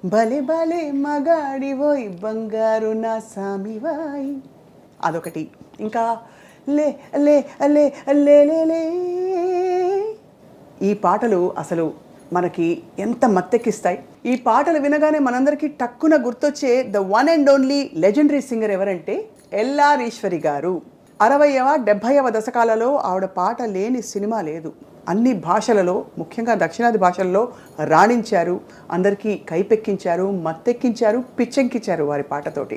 భలే భలే మగాడివోయ్ బంగారు నా సామివాయ్ అదొకటి. ఇంకా లే లే లే లే లే లే. ఈ పాటలు అసలు మనకి ఎంత మత్తెక్కిస్తాయి. ఈ పాటలు వినగానే మనందరికీ టక్కున గుర్తొచ్చే the one and only legendary singer ఎవరంటే ఎల్ఆర్ ఈశ్వరి గారు. 60వ 70వ దశకాలలో ఆవిడ పాట లేని సినిమా లేదు. అన్ని భాషలలో, ముఖ్యంగా దక్షిణాది భాషల్లో రాణించారు, అందరికీ కైపెక్కించారు, మత్తెక్కించారు, పిచ్చెక్కించారు వారి పాటతోటి.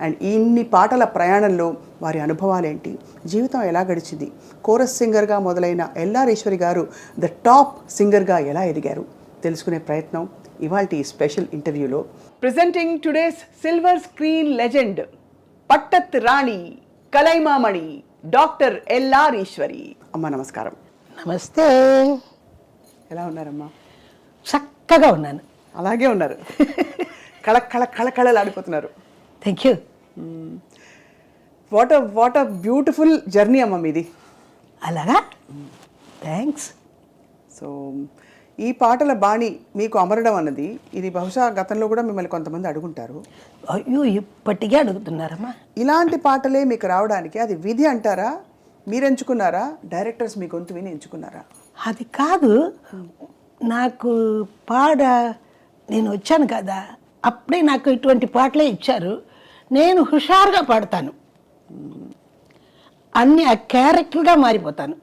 అండ్ ఇన్ని పాటల ప్రయాణంలో వారి అనుభవాలేంటి, జీవితం ఎలా గడిచింది, కోరస్ సింగర్గా మొదలైన ఎల్ఆర్ ఈశ్వరి గారు ద టాప్ సింగర్గా ఎలా ఎదిగారు తెలుసుకునే ప్రయత్నం ఇవాల్టి స్పెషల్ ఇంటర్వ్యూలో. Presenting today's silver screen legend, పట్టత్ రాణి, కలైమామణి, డాక్టర్ ఎల్ఆర్ ఈశ్వరి. అమ్మ నమస్కారం. నమస్తే. ఎలా ఉన్నారమ్మా? చక్కగా ఉన్నాను. అలాగే ఉన్నారు. కళకళలాడిపోతున్నారు. Thank you. What a beautiful journey అమ్మ మీది. అలాగా, థ్యాంక్స్. సో ఈ పాటల బాణి మీకు అమరడం అన్నది, ఇది బహుశా గతంలో కూడా మిమ్మల్ని కొంతమంది అడుగుంటారు. అయ్యో, ఇప్పటికే అడుగుతున్నారమ్మా. ఇలాంటి పాటలే మీకు రావడానికి అది విధి అంటారా, మీరు ఎంచుకున్నారా, డైరెక్టర్స్ మీ గొంతు విని ఎంచుకున్నారా? అది కాదు, నాకు నేను వచ్చాను కదా, అప్పుడే నాకు ఇటువంటి పాటలే ఇచ్చారు. నేను హుషారుగా పాడతాను, అన్నీ ఆ క్యారెక్టర్గా మారిపోతాను.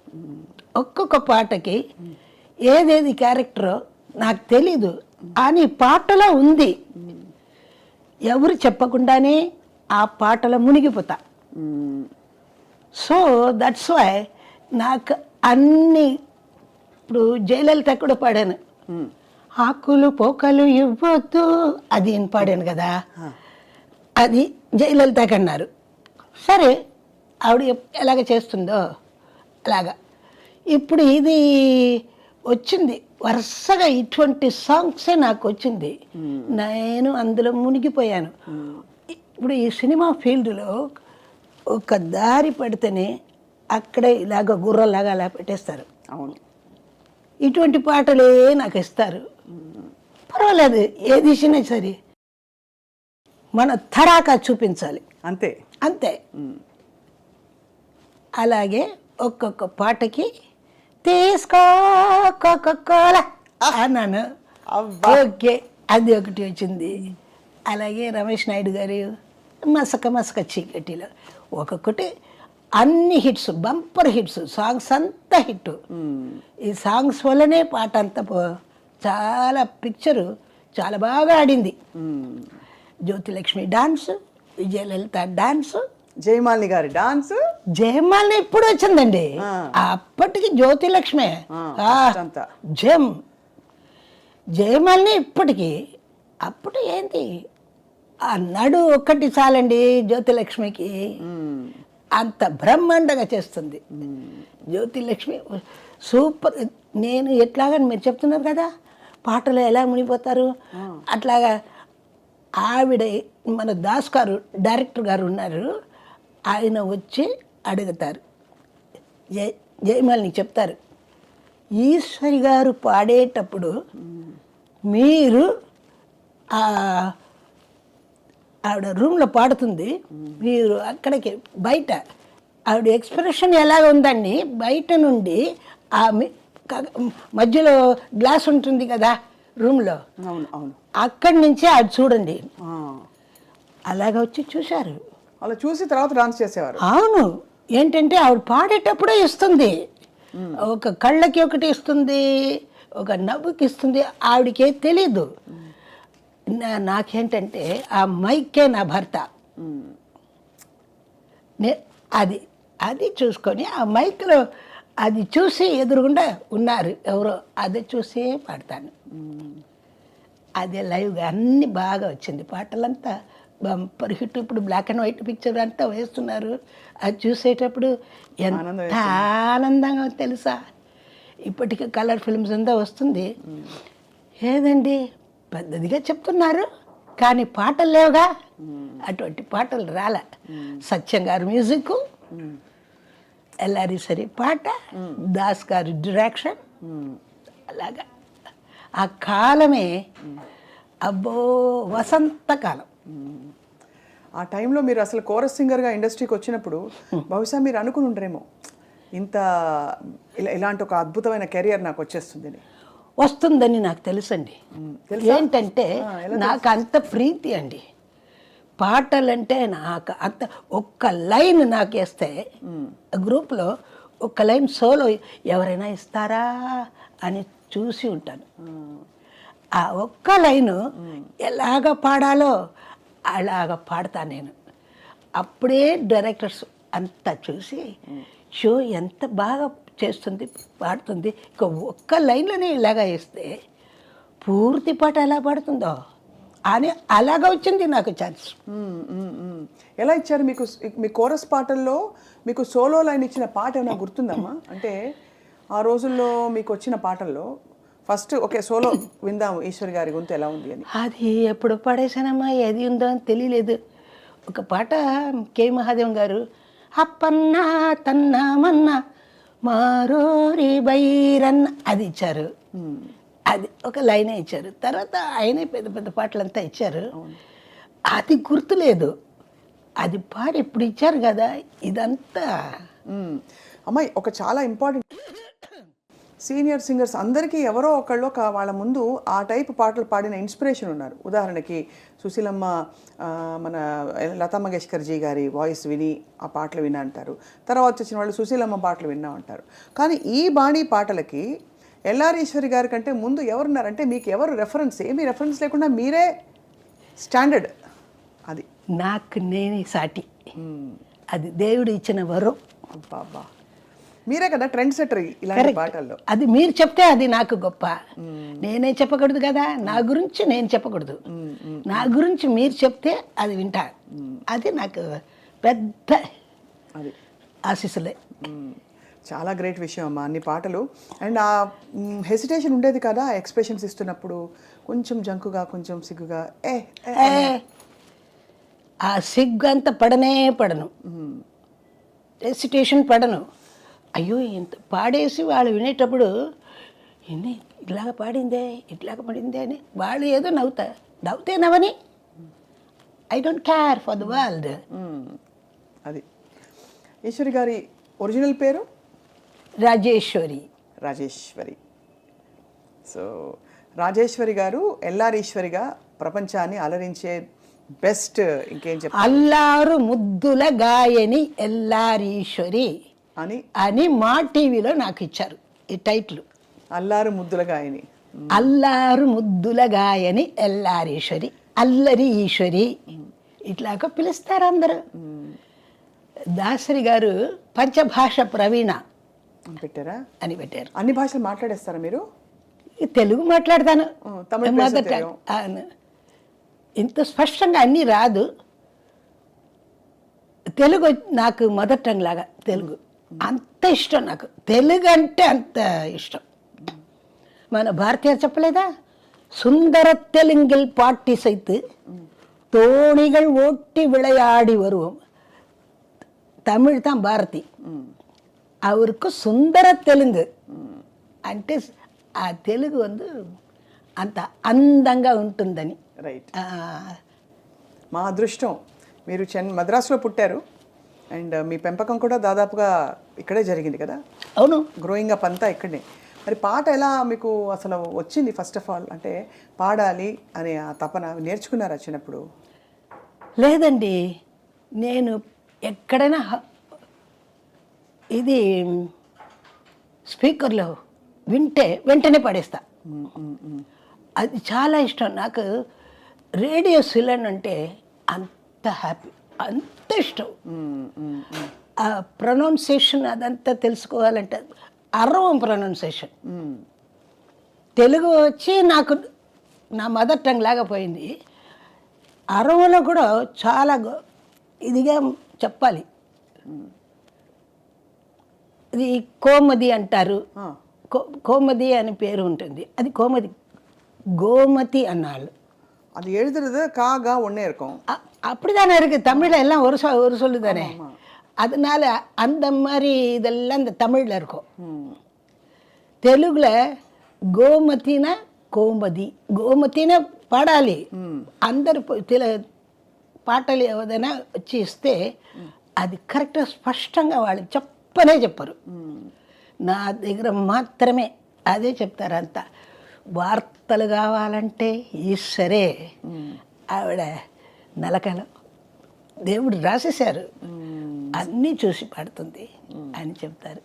ఒక్కొక్క పాటకి ఏదేది క్యారెక్టరో నాకు తెలీదు, అని పాటలో ఉంది. ఎవరు చెప్పకుండానే ఆ పాటలో మునిగిపోతా. సో దట్స్ వై నాకు అన్ని, ఇప్పుడు జయలలిత కూడా పాడాను, ఆకులు పోకలు ఇవ్వద్దు, అది నేను పాడాను కదా, అది జయలలితకి అన్నారు. సరే, ఆవిడ ఎలాగ చేస్తుందో అలాగా. ఇప్పుడు ఇది వచ్చింది వరుసగా, ఇటువంటి సాంగ్సే నాకు వచ్చింది, నేను అందులో మునిగిపోయాను. ఇప్పుడు ఈ సినిమా ఫీల్డ్లో ఒక దారి పడితేనే అక్కడే ఇలాగ గుర్రలాగా అలా పెట్టేస్తారు. అవును, ఇటువంటి పాటలే నాకు ఇస్తారు. పర్వాలేదు, ఏ దిశనే సరే మన తడాకా చూపించాలి, అంతే అంతే. అలాగే ఒక్కొక్క పాటకి తీసుకో కోలా అన్నాను. ఓకే, అది ఒకటి వచ్చింది. అలాగే రమేష్ నాయుడు గారు మసక మసక చీకటిలో ఒక్కొక్కటి, అన్ని హిట్స్, బంపర్ హిట్స్, సాంగ్స్ అంతా హిట్. ఈ సాంగ్స్ వల్లనే పాట అంతా చాలా పిక్చరు చాలా బాగా ఆడింది. జ్యోతిలక్ష్మి డాన్స్, విజయలలిత డాన్స్, జయమాలిని గారి డాన్స్. జయమాలిని ఇప్పుడు వచ్చిందండి, అప్పటికి జ్యోతిలక్ష్మి జయమాలిని ఇప్పటికి. అప్పుడు ఏంటి, ఆ నడు ఒక్కటి చాలండి జ్యోతిలక్ష్మికి, అంత బ్రహ్మాండంగా చేస్తుంది జ్యోతిలక్ష్మి. సూపర్. నేను ఎట్లాగని మీరు చెప్తున్నారు కదా, పాటలు ఎలా మునిగిపోతారు, అట్లాగా ఆవిడ, మన దాస్ గారు డైరెక్టర్ గారు ఉన్నారు, ఆయన వచ్చి అడుగుతారు, జయమాలిని చెప్తారు, ఈశ్వరి గారు పాడేటప్పుడు మీరు ఆవిడ రూమ్లో పాడుతుంది, మీరు అక్కడికి బయట ఆవిడ ఎక్స్ప్రెషన్ ఎలాగ ఉందండి, బయట నుండి ఆ మధ్యలో గ్లాస్ ఉంటుంది కదా రూమ్లో, అక్కడి నుంచి ఆవిడ చూడండి, అలాగ వచ్చి చూశారు. అలా చూసి తర్వాత డాన్స్ చేసేవారు. అవును, ఏంటంటే ఆవిడ పాడేటప్పుడే ఇస్తుంది, ఒక కళ్ళకి ఒకటి ఇస్తుంది, ఒక నవ్వుకి ఇస్తుంది, ఆవిడకే తెలీదు. నాకేంటంటే ఆ మైకే నా భర్త, అది అది చూసుకొని ఆ మైక్లో అది చూసి ఎదురుగుండా ఉన్నారు ఎవరో, అది చూసి పాడతాను. అదే లైవ్గా అన్ని బాగా వచ్చింది, పాటలంతా బంపర్ హిట్. ఇప్పుడు బ్లాక్ అండ్ వైట్ పిక్చర్ అంతా వేస్తున్నారు, అది చూసేటప్పుడు ఎంత ఆనందంగా తెలుసా. ఇప్పటికీ కలర్ ఫిల్మ్స్ అంతా వస్తుంది, ఏదండి పెద్దదిగా చెప్తున్నారు కానీ పాటలు లేవుగా, అటువంటి పాటలు రాలే. సత్యం గారు మ్యూజిక్, ఎల్ఆర్ ఈశ్వరి పాట, దాస్ గారి డైరెక్షన్, అలాగా ఆ కాలమే అబ్బో వసంతకాలం. ఆ టైంలో మీరు అసలు కోరస్ సింగర్గా ఇండస్ట్రీకి వచ్చినప్పుడు బహుశా మీరు అనుకుని ఉండరేమో ఇంత ఇలాంటి ఒక అద్భుతమైన కెరియర్ నాకు వచ్చేస్తుందని. వస్తుందని నాకు తెలుసండి. తెలుసా? ఏంటంటే నాకు అంత ప్రీతి అండి పాటలంటే. నాకు అంత ఒక్క లైన్ నాకు వేస్తే గ్రూప్లో ఒక్క లైన్ సోలో ఎవరైనా ఇస్తారా అని చూసి ఉంటాను. ఆ ఒక్క లైను ఎలాగ పాడాలో అలాగ పాడతాను నేను. అప్పుడే డైరెక్టర్స్ అంతా చూసి షో ఎంత బాగా చేస్తుంది పాడుతుంది, ఇక ఒక్క లైన్లోనే ఇలాగా వేస్తే పూర్తి పాట ఎలా పాడుతుందో అని అలాగ వచ్చింది నాకు ఛాన్స్. ఎలా ఇచ్చారు మీకు? మీ కోరస్ పాటల్లో మీకు సోలో లైన్ ఇచ్చిన పాట ఏమైనా గుర్తుందమ్మా? అంటే ఆ రోజుల్లో మీకు వచ్చిన పాటల్లో ఫస్ట్ ఓకే సోలో విందాము ఈశ్వరి గారి గొంతు ఎలా ఉంది అని. అది ఎప్పుడు పాడేశానమ్మా, ఏది ఉందో అని తెలియలేదు. ఒక పాట కె మహాదేవన్ గారు అప్పన్నా తన్నా మన్నా మారోరి బైరన్న అది ఇచ్చారు. అది ఒక లైనే ఇచ్చారు. తర్వాత ఆయనే పెద్ద పెద్ద పాటలంతా ఇచ్చారు. అది గుర్తులేదు. అది పాడి ఇప్పుడు ఇచ్చారు కదా ఇదంతా. అమ్మాయి ఒక చాలా ఇంపార్టెంట్ సీనియర్ సింగర్స్ అందరికీ ఎవరో ఒకళ్ళు వాళ్ళ ముందు ఆ టైప్ పాటలు పాడిన ఇన్స్పిరేషన్ ఉన్నారు. ఉదాహరణకి సుశీలమ్మ, మన లతా మంగేష్కర్ జీ గారి వాయిస్ విని ఆ పాటలు విన్నా అంటారు. తర్వాత వచ్చిన వాళ్ళు సుశీలమ్మ పాటలు విన్నా అంటారు. కానీ ఈ బాణీ పాటలకి ఎల్ఆర్ ఈశ్వరి గారి కంటే ముందు ఎవరున్నారంటే మీకు ఎవరు రెఫరెన్స్? ఏమీ రెఫరెన్స్ లేకుండా మీరే స్టాండర్డ్. అది నాకు నేనే సాటి. అది దేవుడు ఇచ్చిన వరం. అబ్బా, మీరే కదా ట్రెండ్ సెటర్ ఇలాంటి పాటల్లో. అది మీరు చెప్తే అది నాకు గొప్ప. నేనే చెప్పకూడదు కదా, నా గురించి నేను చెప్పకూడదు. నా గురించి మీరు చెప్తే అది వింటా. అది నాకు పెద్ద అది ఆశీస్సులే. చాలా గ్రేట్ విషయం అమ్మా అన్ని పాటలు. అండ్ ఆ హెసిటేషన్ ఉండేది కదా ఎక్స్ప్రెషన్స్ ఇస్తున్నప్పుడు, కొంచెం జంకుగా కొంచెం సిగ్గుగా ఆ సిగ్గు అంత పడను, హెసిటేషన్ పడను. అయ్యో ఇంత పాడేసి వాళ్ళు వినేటప్పుడు ఇన్ని ఇట్లాగ పాడిందే ఇట్లాగ పడిందే అని వాళ్ళు ఏదో నవ్వుతే నవ్వని. I don't care for the world. అది ఈశ్వరి గారి ఒరిజినల్ పేరు రాజేశ్వరి. సో రాజేశ్వరి గారు ఎల్ఆర్ ఈశ్వరిగా ప్రపంచాన్ని అలరించే బెస్ట్. ఇంకేం చెప్పాలి? అల్లారు ముద్దుల గాయని ఎల్ఆర్ ఈశ్వరి అని మా టీవీలో నాకు ఇచ్చారు ఈ టైటిల్. అల్లారు ముద్దుల గాయని, అల్లారు ముద్దుల గాయని ఎల్ఆర్ ఈశ్వరి, అల్లరి ఈశ్వరి ఇట్లాగా పిలుస్తారు అందరూ. దాసరి గారు పంచభాష ప్రవీణ పెట్టారా అని పెట్టారు. అన్ని భాషలు మాట్లాడేస్తారా మీరు? తెలుగు మాట్లాడతాను, తమిళ ఇంత స్పష్టంగా అన్నీ రాదు. తెలుగు నాకు మదర్ టంగ్ లాగా తెలుగు అంత ఇష్టం. నాకు తెలుగు అంటే అంత ఇష్టం. మన భారతీయ చెప్పలేదా, సుందర தெலுங்கில் பாட்டி சைத்து தோணிகள் ஓட்டி விளையாடி வருவோம். తమిళ్ தான் భారతి, அவருக்கு సుందర తెలుగు అంటే ఆ తెలుగు అంత అందంగా ఉంటుందని. రైట్. మా అదృష్టం మీరు మద్రాసులో పుట్టారు. అండ్ మీ పెంపకం కూడా దాదాపుగా ఇక్కడే జరిగింది కదా? అవును, గ్రోయింగ్ అప్ అంతా ఇక్కడనే. మరి పాట ఎలా మీకు అసలు వచ్చింది? ఫస్ట్ ఆఫ్ ఆల్ అంటే పాడాలి అనే ఆ తపన నేర్చుకున్నారా చిన్నప్పుడు? లేదండి, నేను ఎక్కడైనా ఇది స్పీకర్లో వింటే వెంటనే పాడేస్తా. అది చాలా ఇష్టం నాకు. రేడియో సిలన్ అంటే అంత హ్యాపీ, అంత ఇష్టం. ఆ ప్రొనౌన్సియేషన్ అదంతా తెలుసుకోవాలంటే అరవం ప్రొనౌన్సియేషన్. తెలుగు వచ్చి నాకు నా మదర్ టంగ్ లాగా పోయింది. అరవంలో కూడా చాలా ఇదిగా చెప్పాలి. ఇది కోమది అంటారు, కోమది అని పేరు ఉంటుంది. అది కోమది, கோமதி அன்னாள். அது எழுதுறது காகா ஒன்னே இருக்கும். அப்படி தானே இருக்குது. தமிழில் எல்லாம் ஒரு சொல்லு தானே, அதனால அந்த மாதிரி இதெல்லாம் இந்த தமிழில் இருக்கும். தெலுங்குல கோமதினா గోమతినే పాడాలి. అందరు పాటలు ఏదైనా వచ్చి ఇస్తే అది కరెక్ట్గా స్పష్టంగా వాళ్ళు చెప్పరు. నా దగ్గర మాత్రమే అదే చెప్తారు అంతా. వార్తలు కావాలంటే ఈశ్వరే, ఆవిడ నలకలో దేవుడు రాసేశారు, అన్నీ చూసి పాడుతుంది అని చెప్తారు.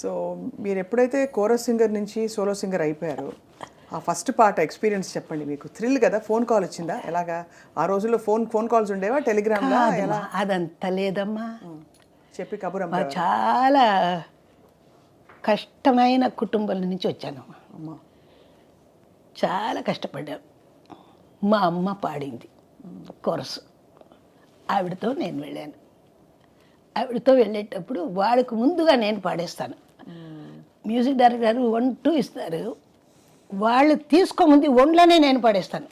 సో మీరు ఎప్పుడైతే కోరస్ సింగర్ నుంచి సోలో సింగర్ అయిపోయారో ఆ ఫస్ట్ పాట ఎక్స్పీరియన్స్ చెప్పండి. మీకు థ్రిల్ కదా, ఫోన్ కాల్ వచ్చిందా? ఎలాగా ఆ రోజుల్లో ఫోన్ కాల్స్ ఉండేవా? టెలిగ్రామ్లా? ఎలా? అదంతా లేదమ్మా. చెప్పి కబుర్ మా చాలా కష్టమైన కుటుంబాల నుంచి వచ్చానమ్మా. అమ్మా చాలా కష్టపడ్డాం. మా అమ్మ పాడింది కోరస్, ఆవిడతో నేను వెళ్ళాను. ఆవిడతో వెళ్ళేటప్పుడు వాళ్ళకు ముందుగా నేను పాడేస్తాను. మ్యూజిక్ డైరెక్టర్ 1, 2 ఇస్తారు, వాళ్ళు తీసుకోముందు ఒంట్లోనే నేను పాడేస్తాను.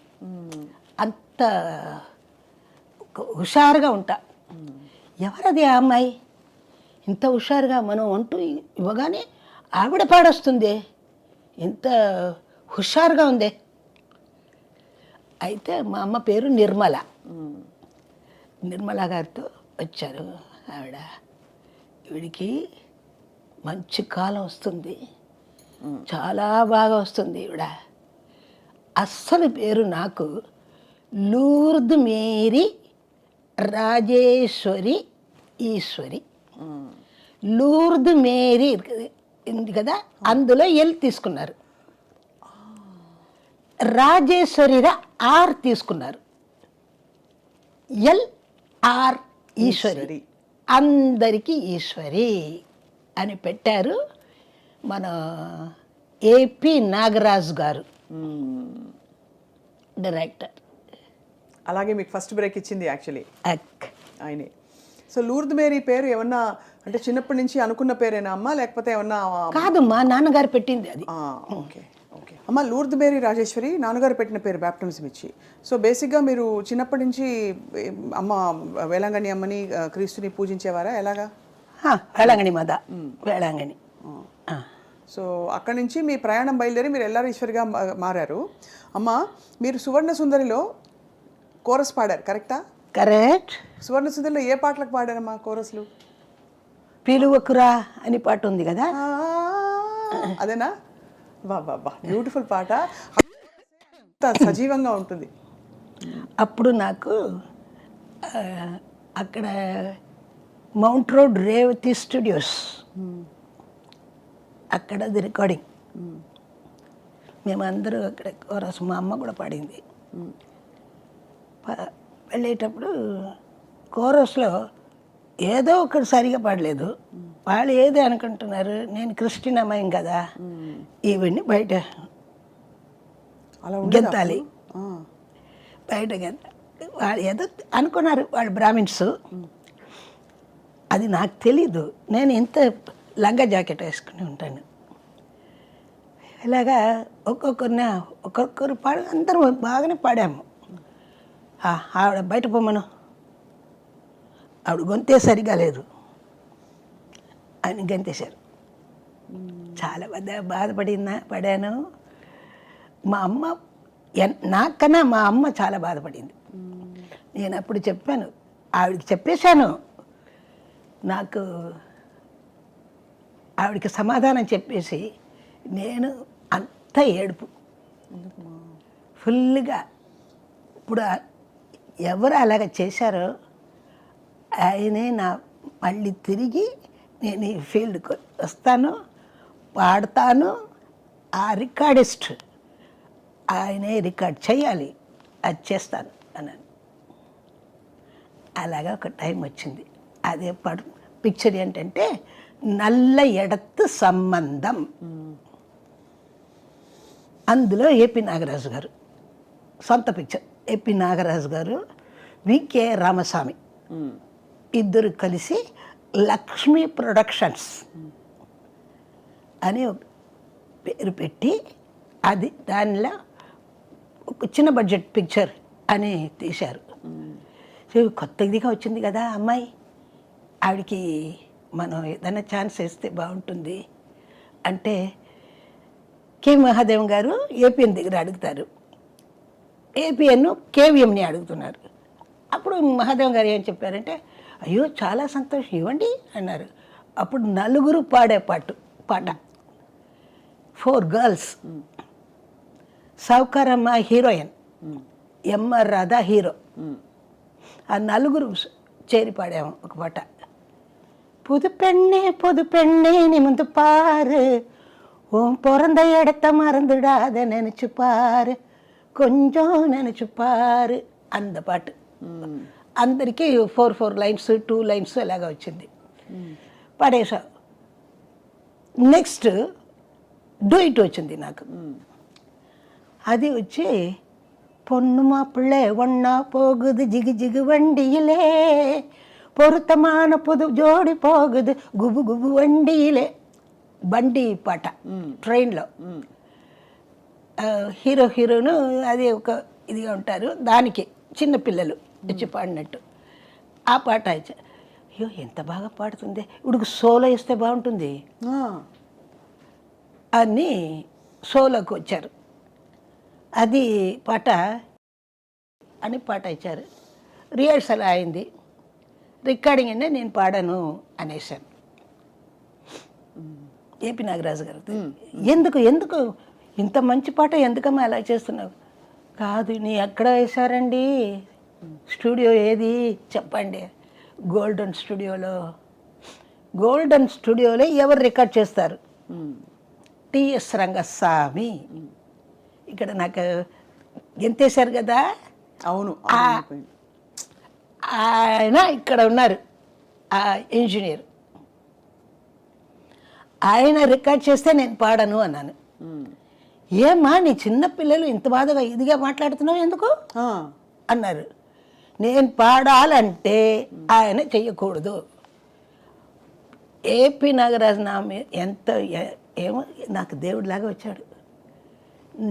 అంత హుషారుగా ఉంటా. ఎవరది ఆ అమ్మాయి ఇంత హుషారుగా? మనం 1, 2 ఇవ్వగానే ఆవిడ పాడొస్తుంది, ఇంత హుషారుగా ఉంది. అయితే మా అమ్మ పేరు నిర్మల. నిర్మల గారితో వచ్చారు. ఆవిడ, ఈవిడికి మంచి కాలం వస్తుంది, చాలా బాగా వస్తుంది. ఈవిడ అస్సలు పేరు నాకు లూర్ద్ మేరీ రాజేశ్వరి ఈశ్వరి. లూర్ద్ మేరీ ఉంది కదా, అందులో ఎల్ తీసుకున్నారు. రాజేశ్వరిరా ఆర్ తీసుకున్నారు. LR ఈశ్వరి, అందరికీ ఈశ్వరి అని పెట్టారు. మన ఏపీ నాగరాజు గారు డైరెక్టర్. అలాగే మీకు ఫస్ట్ బ్రేక్ ఇచ్చింది యాక్చువల్లీ ఆయనే. సో లూర్ద్ మేరీ పేరు ఏమన్నా అంటే చిన్నప్పటి నుంచి అనుకున్న పేరేనా అమ్మా, లేకపోతే ఏమన్నా? కాదు, మా నాన్నగారు పెట్టింది అది. ఓకే ఓకే అమ్మ, లూర్ద్ మేరీ రాజేశ్వరి నాన్నగారు పెట్టిన పేరు బ్యాప్టిజం ఇచ్చి. సో బేసిక్గా మీరు చిన్నప్పటి నుంచి అమ్మ వేళాంగణి అమ్మని క్రీస్తుని పూజించేవారా? ఎలాగా? వేళాంగణి మాత, వేళాంగణి. సో అక్కడి నుంచి మీ ప్రయాణం బయలుదేరి మీరు ఎల్లారీశ్వరిగా మారారు. అమ్మ, మీరు సువర్ణ సుందరిలో కోరస్ పాడారు, కరెక్టా? కరెక్ట్. సువర్ణ సుందరిలో ఏ పాటలకు పాడారమ్మా కోరస్లు? పిలువకురా అని పాట ఉంది కదా, అదేనా? వా బ్యూటిఫుల్ పాట, సజీవంగా ఉంటుంది. అప్పుడు నాకు అక్కడ మౌంట్ రోడ్ రేవతి స్టూడియోస్, అక్కడ అది రికార్డింగ్. మేమందరూ అక్కడ కోరస్, మా అమ్మ కూడా పాడింది. వెళ్ళేటప్పుడు కోరస్లో ఏదో ఒకటి సరిగా పాడలేదు. వాళ్ళు ఏది అనుకుంటున్నారు, నేను క్రిస్టియన్ అమ్మాయి కదా, ఇవన్నీ బయట గెంతాలి, బయట వాళ్ళు ఏదో అనుకున్నారు, వాళ్ళు బ్రాహ్మిన్స్. అది నాకు తెలీదు. నేను ఇంత లంగా జాకెట్ వేసుకుని ఉంటాను. ఇలాగా ఒక్కొక్కరు అందరూ బాగానే పాడాము. ఆవిడ బయట పోమను, ఆవిడ గొంతే సరిగా లేదు అని గంతేశారు. చాలా పడాను. మా అమ్మ నాకన్నా మా అమ్మ చాలా బాధపడింది. నేను అప్పుడు చెప్పాను, ఆవిడకి చెప్పేశాను. నాకు ఆవిడకి సమాధానం చెప్పేసి నేను అంత ఏడుపు ఫుల్గా. ఇప్పుడు ఎవరు అలాగ చేశారో ఆయనే మళ్ళీ తిరిగి నేను ఈ ఫీల్డ్కి వస్తాను, పాడతాను, ఆ రికార్డిస్ట్ ఆయనే రికార్డ్ చేయాలి, అది చేస్తాను అన్నాను. అలాగా ఒక టైం వచ్చింది. అదే పిక్చర్ ఏంటంటే నల్ల ఎడత్ సంబంధం. అందులో ఏపీ నాగరాజు గారు సొంత పిక్చర్. ఏపీ నాగరాజు గారు, వికే రామస్వామి ఇద్దరు కలిసి లక్ష్మీ ప్రొడక్షన్స్ అని ఒక పేరు పెట్టి అది దానిలో ఒక చిన్న బడ్జెట్ పిక్చర్ అని తీశారు. కొత్తదిగా వచ్చింది కదా అమ్మాయి, ఆవిడకి మనం ఏదైనా ఛాన్స్ ఇస్తే బాగుంటుంది అంటే కె మహాదేవం గారు ఏపీఎన్ దగ్గర అడుగుతారు, ఏపీఎన్ కేవీఎంని అడుగుతున్నారు. అప్పుడు మహాదేవం గారు ఏం చెప్పారంటే, అయ్యో చాలా సంతోషం ఇవ్వండి అన్నారు. అప్పుడు నలుగురు పాడే పాట 4 గర్ల్స్, సౌకరమ్మ heroine, M R Radha, hero నలుగురు చేరి పాడాము ఒక పాట. புது பெண்ணே நிமிந்து பாரு, உன் பிறந்த இடத்த மறந்துடாத நினைச்சு பாரு, కొంచెం நினைச்சு పారు, అంద పాట. అందరికీ 4 లైన్స్ 2 లైన్స్ అలాగా వచ్చింది, పాడేసా. నెక్స్ట్ డూయిట్ వచ్చింది నాకు. అది వచ్చి பொண்ணு மாப்பிள்ளை ஒன்னா போகுது ஜிகு ஜிகு வண்டியிலே, பொருத்தமான புது ஜோடி పోగుదు గుబు గుబు వండిలే. బండి పాట ట్రైన్లో, హీరో హీరోను అది ఒక ఇదిగా ఉంటారు, దానికి చిన్నపిల్లలు వచ్చి పాడినట్టు ఆ పాట ఇచ్చా. అయ్యో ఎంత బాగా పాడుతుంది, ఇప్పుడు సోలో ఇస్తే బాగుంటుంది అని సోలోకి వచ్చారు. అది పాట అని పాట ఇచ్చారు. రిహర్సల్ అయింది, రికార్డింగ్ అంటే నేను పాడాను అనేసాను. ఏపీ నాగరాజు గారు, ఎందుకు ఎందుకు ఇంత మంచి పాట ఎందుకమ్మా అలా చేస్తున్నావు? కాదు, నీ ఎక్కడ వేశారండి, స్టూడియో ఏది చెప్పండి. గోల్డెన్ స్టూడియోలో ఎవరు రికార్డ్ చేస్తారు? టిఎస్ రంగస్వామి. ఇక్కడ నాకు ఎంతేశారు కదా. అవును, ఆయన ఇక్కడ ఉన్నారు, ఆ ఇంజనీర్. ఆయన రికార్డ్ చేస్తే నేను పాడను అన్నాను. ఏమ్మా నీ చిన్నపిల్లలు ఇంత బాధగా ఇదిగా మాట్లాడుతున్నావు ఎందుకు అన్నారు. నేను పాడాలంటే ఆయన చెయ్యకూడదు. ఏపీ నాగరాజు నా ఎంత ఏమో నాకు దేవుడిలాగా వచ్చాడు.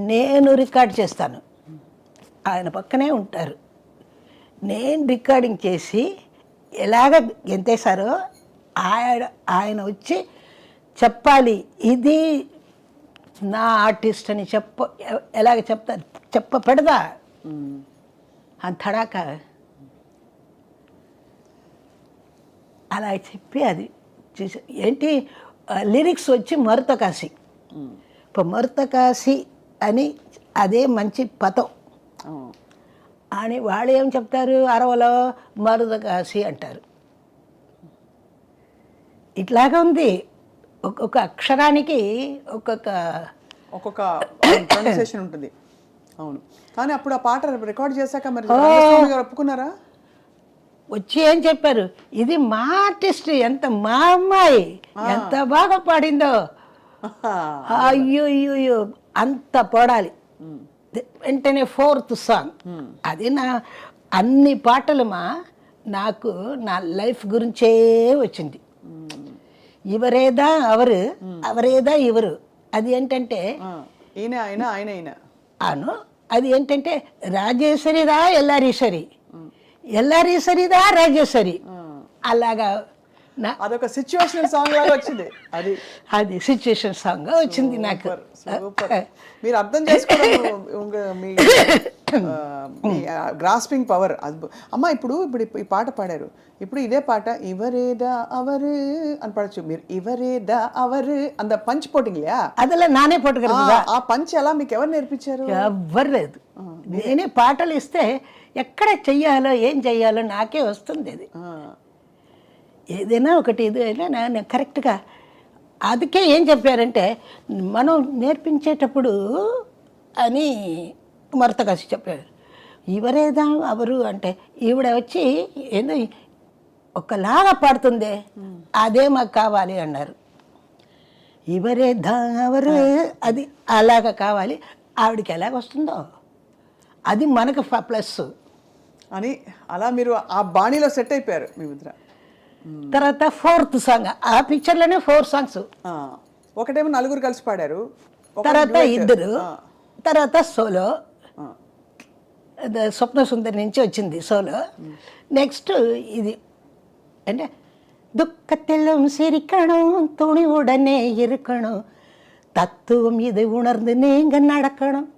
నేను రికార్డ్ చేస్తాను, ఆయన పక్కనే ఉంటారు. నేను రికార్డింగ్ చేసి ఎలాగ ఎంతేసారో ఆయన వచ్చి చెప్పాలి, ఇది నా ఆర్టిస్ట్ అని ఎలాగ చెప్తారు, పెడదా అంతడాక అలా చెప్పి అది చూసి ఏంటి లిరిక్స్ వచ్చి మరుతకాశి. ఇప్పుడు మరుతకాశి అని అదే మంచి పదం అని వాళ్ళు ఏం చెప్తారు, అరవలో మరుతకాశి అంటారు. ఇట్లాగా ఉంది, ఒక్కొక్క అక్షరానికి ఒక్కొక్క ప్రొనౌన్సియేషన్ ఉంటుంది. అవును, కానీ అప్పుడు ఆ పాట రికార్డ్ చేశాక మరి రంగస్వామి గారు ఒప్పుకున్నారా? వచ్చి ఏం చెప్పారు, ఇది మా ఆర్టిస్ట్, ఎంత మా అమ్మాయి ఎంత బాగా పాడిందో, అయ్యో అయ్యో అంత పాడాలి. వెంటనే 4th సాంగ్ అది. నా అన్ని పాటలుమా నాకు నా లైఫ్ గురించే వచ్చింది. ఇవరేదా అవరు, అవరేదా ఇవరు. అది ఏంటంటే అను అది ఏంటంటే రాజేశ్వరిదా ఎల్లారీశ్వరి, ఎల్లారీశ్వరిదా రాజేశ్వరి, అలాగా అదొక సిచ్యువేషనల్ సాంగ్ లాగా వచ్చింది. అది సిచ్యువేషన్ సాంగ్ వచ్చింది నాకు. మీరు అర్థం చేసుకోవడం మీ గ్రాస్పింగ్ పవర్ అమ్మ. ఇప్పుడు ఈ పాట పాడారు, ఇప్పుడు ఇదే పాట ఇవరేదా అవరు అని పాడచ్చు మీరు. ఇవరేదా అవరు అంత పంచ్ పోటింగ్లయా? అదలా నానే పోటుగా. ఆ పంచ్ ఎలా మీకు ఎవరు నేర్పించారు? ఎవ్వరు లేదు. నేనే పాటలు ఇస్తే ఎక్కడ చెయ్యాలో ఏం చెయ్యాలో నాకే వస్తుంది. అది ఏదైనా ఒకటి ఇది అయినా నేను కరెక్ట్గా. అందుకే ఏం చెప్పారంటే మనం నేర్పించేటప్పుడు అని మరతకాసి చెప్పారు. ఎవరేదా అవరు అంటే ఈవిడ వచ్చి ఏదో ఒకలాగా పాడుతుంది, అదే మాకు కావాలి అన్నారు. ఎవరేదా అవరు అది అలాగా కావాలి, ఆవిడకి ఎలాగ వస్తుందో అది మనకు ప్లస్ అని అలా మీరు ఆ బాణీలో సెట్ అయిపోయారు మీ ముద్ర. తర్వాత 4th సాంగ్, ఆ పిక్చర్లోనే 4 సాంగ్స్. ఒకటేమో నలుగురు కలిసి పాడారు, తర్వాత ఇద్దరు, తర్వాత సోలో స్వప్న సుందరి నుంచి వచ్చింది సోలో. నెక్స్ట్ ఇది అంటే దుఃఖத்திலும் சிரிக்கணும் துணிவுடனே இருக்கணும் தத்துவம் இதை உணர்ந்து நீங்க நடக்கணும்,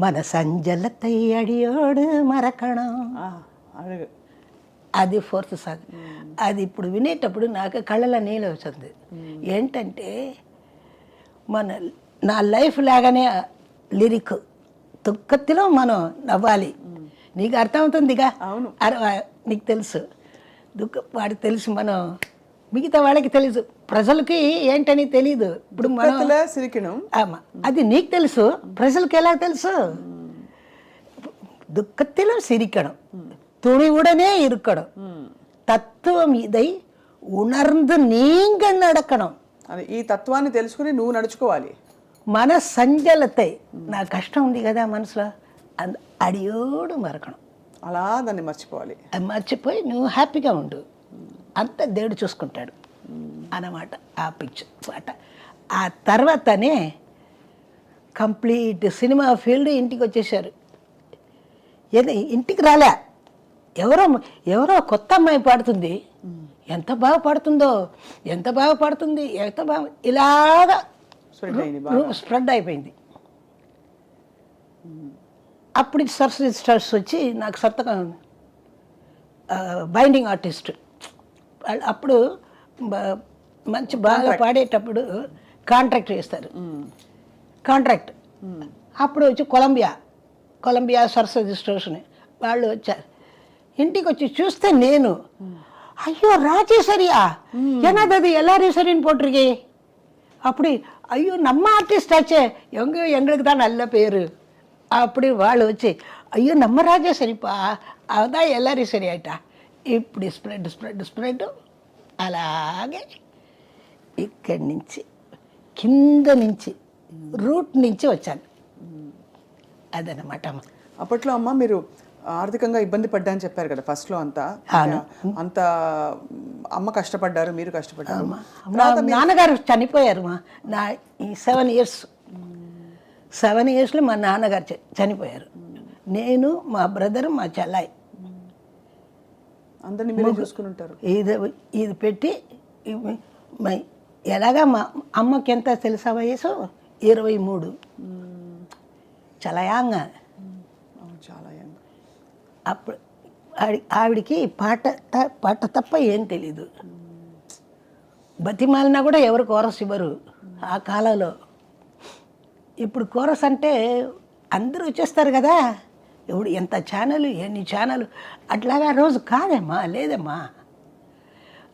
మన సంజలத்தை అడియోడు మరకణం. అడుగు. అది ఫోర్త్ సాంగ్. అది ఇప్పుడు వినేటప్పుడు నాకు కళ్ళలో నీళ్ళు వచ్చింది. ఏంటంటే నా లైఫ్ లాగానే లిరిక్, దుఃఖతిలో మనం నవ్వాలి. నీకు అర్థమవుతుందిగా, నీకు తెలుసు వాడికి తెలుసు, మనం మిగతా వాళ్ళకి తెలుసు, ప్రజలకి ఏంటని తెలీదు. ఇప్పుడు అది నీకు తెలుసు, ప్రజలకు ఎలా తెలుసు? దుఃఖతిలో సిరికడం, துணிவுடனே இருக்கணும், తత్వం ఇదై ఉణర్ந்து నీంగ నడకడం. ఈ తత్వాన్ని తెలుసుకుని నువ్వు నడుచుకోవాలి. మన సంజలతై, నా కష్టం ఉంది కదా మనసులో, అడియోడు మరకడం, అలా దాన్ని మర్చిపోవాలి. అది మర్చిపోయి నువ్వు హ్యాపీగా ఉండు, అంత దేవుడు చూసుకుంటాడు అన్నమాట. ఆ పిక్చర్ పాట ఆ తర్వాతనే కంప్లీట్ సినిమా ఫీల్డ్ ఇంటికి వచ్చేసారు. ఇంటికి రాలే, ఎవరో కొత్త అమ్మాయి పాడుతుంది, ఎంత బాగా పాడుతుందో, ఎంత బాగా పాడుతుంది, ఎంత బాగా, ఇలాగా స్ప్రెడ్ అయిపోయింది. అప్పుడు సరస్వతి స్టార్స్ వచ్చి నాకు సంతకం, బైండింగ్ ఆర్టిస్ట్. అప్పుడు మంచి బాగా పాడేటప్పుడు కాంట్రాక్ట్ చేస్తారు, కాంట్రాక్ట్. అప్పుడు వచ్చి కొలంబియా సరస్వతి స్టోర్స్ని వాళ్ళు వచ్చారు. ఇంటికి వచ్చి చూస్తే నేను, ஐயோ ராஜேஸ்வரியா, என்னது அது எல்லாரையும் சரின்னு போட்டிருக்கே. அப்படி ஐயோ நம்ம ஆர்டிஸ்ட் ஆச்சே, எங்களுக்கு தான் நல்ல பேர். அப்படி వాళ్ళు వచ్చి, అయ్యో நம்ம రాజేశ్వరిపా, అదా எல்லாரையும் సరి ఆయిటా. ఇప్పుడు స్ప్రెడ్ అలాగే ఇక్కడి నుంచి కింద నుంచి రూట్ నుంచి వచ్చాను. అదనమాట. అప్పట్లో అమ్మ మీరు ఆర్థికంగా ఇబ్బంది పడ్డా అని చెప్పారు కదా ఫస్ట్లో. అంత అమ్మ కష్టపడ్డారు, మీరు కష్టపడ్డారు. నాన్నగారు చనిపోయారు నా ఈ 7 ఇయర్స్లో మా నాన్నగారు చనిపోయారు. నేను, మా బ్రదర్, మా చెల్లాయి అందరినీ మీరే చూసుకుని ఉంటారు. ఇది పెట్టి ఎలాగా మా అమ్మకి ఎంత తెలుసా వయసు? 23. చాలా యాంగ్. అప్పుడు ఆవిడికి పాట తప్ప ఏం తెలీదు. బతిమాలినా కూడా ఎవరు కోరస్ ఇవ్వరు ఆ కాలంలో. ఇప్పుడు కోరస్ అంటే అందరూ వచ్చేస్తారు కదా, ఇప్పుడు ఎంత ఛానల్, ఎన్ని ఛానల్, అట్లాగా రోజు కాదమ్మా, లేదమ్మా,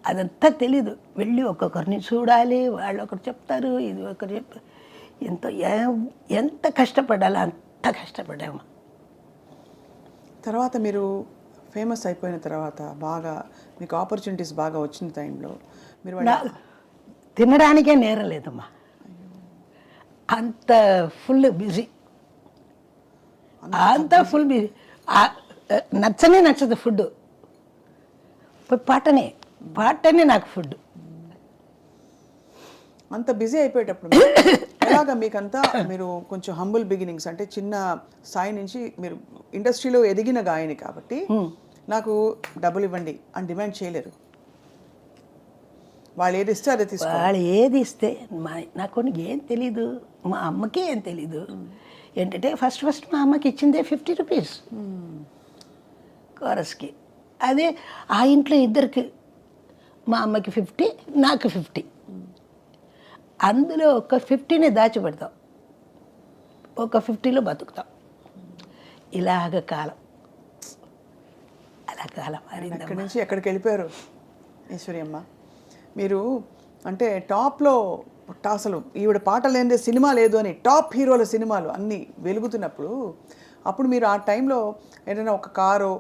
అదంతా తెలీదు. వెళ్ళి ఒక్కొక్కరిని చూడాలి, వాళ్ళు ఒకరు చెప్తారు, ఇది ఒకరు చెప్తారు. ఎంత కష్టపడాలో అంత కష్టపడామా. తర్వాత మీరు ఫేమస్ అయిపోయిన తర్వాత బాగా మీకు ఆపర్చునిటీస్ బాగా వచ్చిన టైంలో మీరు తినడానికే నేరం లేదమ్మా, అంత ఫుల్ బిజీ, అంత ఫుల్ బిజీ. నచ్చదు ఫుడ్, పాటనే నాకు ఫుడ్. అంత బిజీ అయిపోయేటప్పుడు ఎలాగా మీకంతా, మీరు కొంచెం హంబుల్ బిగినింగ్స్, అంటే చిన్న స్థాయి నుంచి మీరు ఇండస్ట్రీలో ఎదిగిన గాయని కాబట్టి నాకు డబ్బులు ఇవ్వండి అని డిమాండ్ చేయలేరు. వాళ్ళు ఏది ఇస్తే అదే తీసుకోవాలి. వాళ్ళు ఏది ఇస్తే నాకు ఏం తెలీదు, మా అమ్మకి ఏం తెలీదు. ఏంటంటే ఫస్ట్ మా అమ్మకి ఇచ్చిందే 50 రూపీస్ కోరస్కి. అదే ఆ ఇంట్లో ఇద్దరికి, మా అమ్మకి 50, నాకు 50. అందులో ఒక 50ని దాచిపెడతాం, ఒక 50లో బతుకుతాం. ఇలాగ కాలం, అలా కాలం మారింది. అక్కడి నుంచి ఎక్కడికి వెళ్ళిపోయారు ఈశ్వరి అమ్మ మీరు? అంటే టాప్లో అసలు ఈవిడ పాట లేనిదే సినిమా లేదు అని టాప్ హీరోల సినిమాలు అన్నీ వెలుగుతున్నప్పుడు, అప్పుడు మీరు ఆ టైంలో ఏదైనా ఒక కారో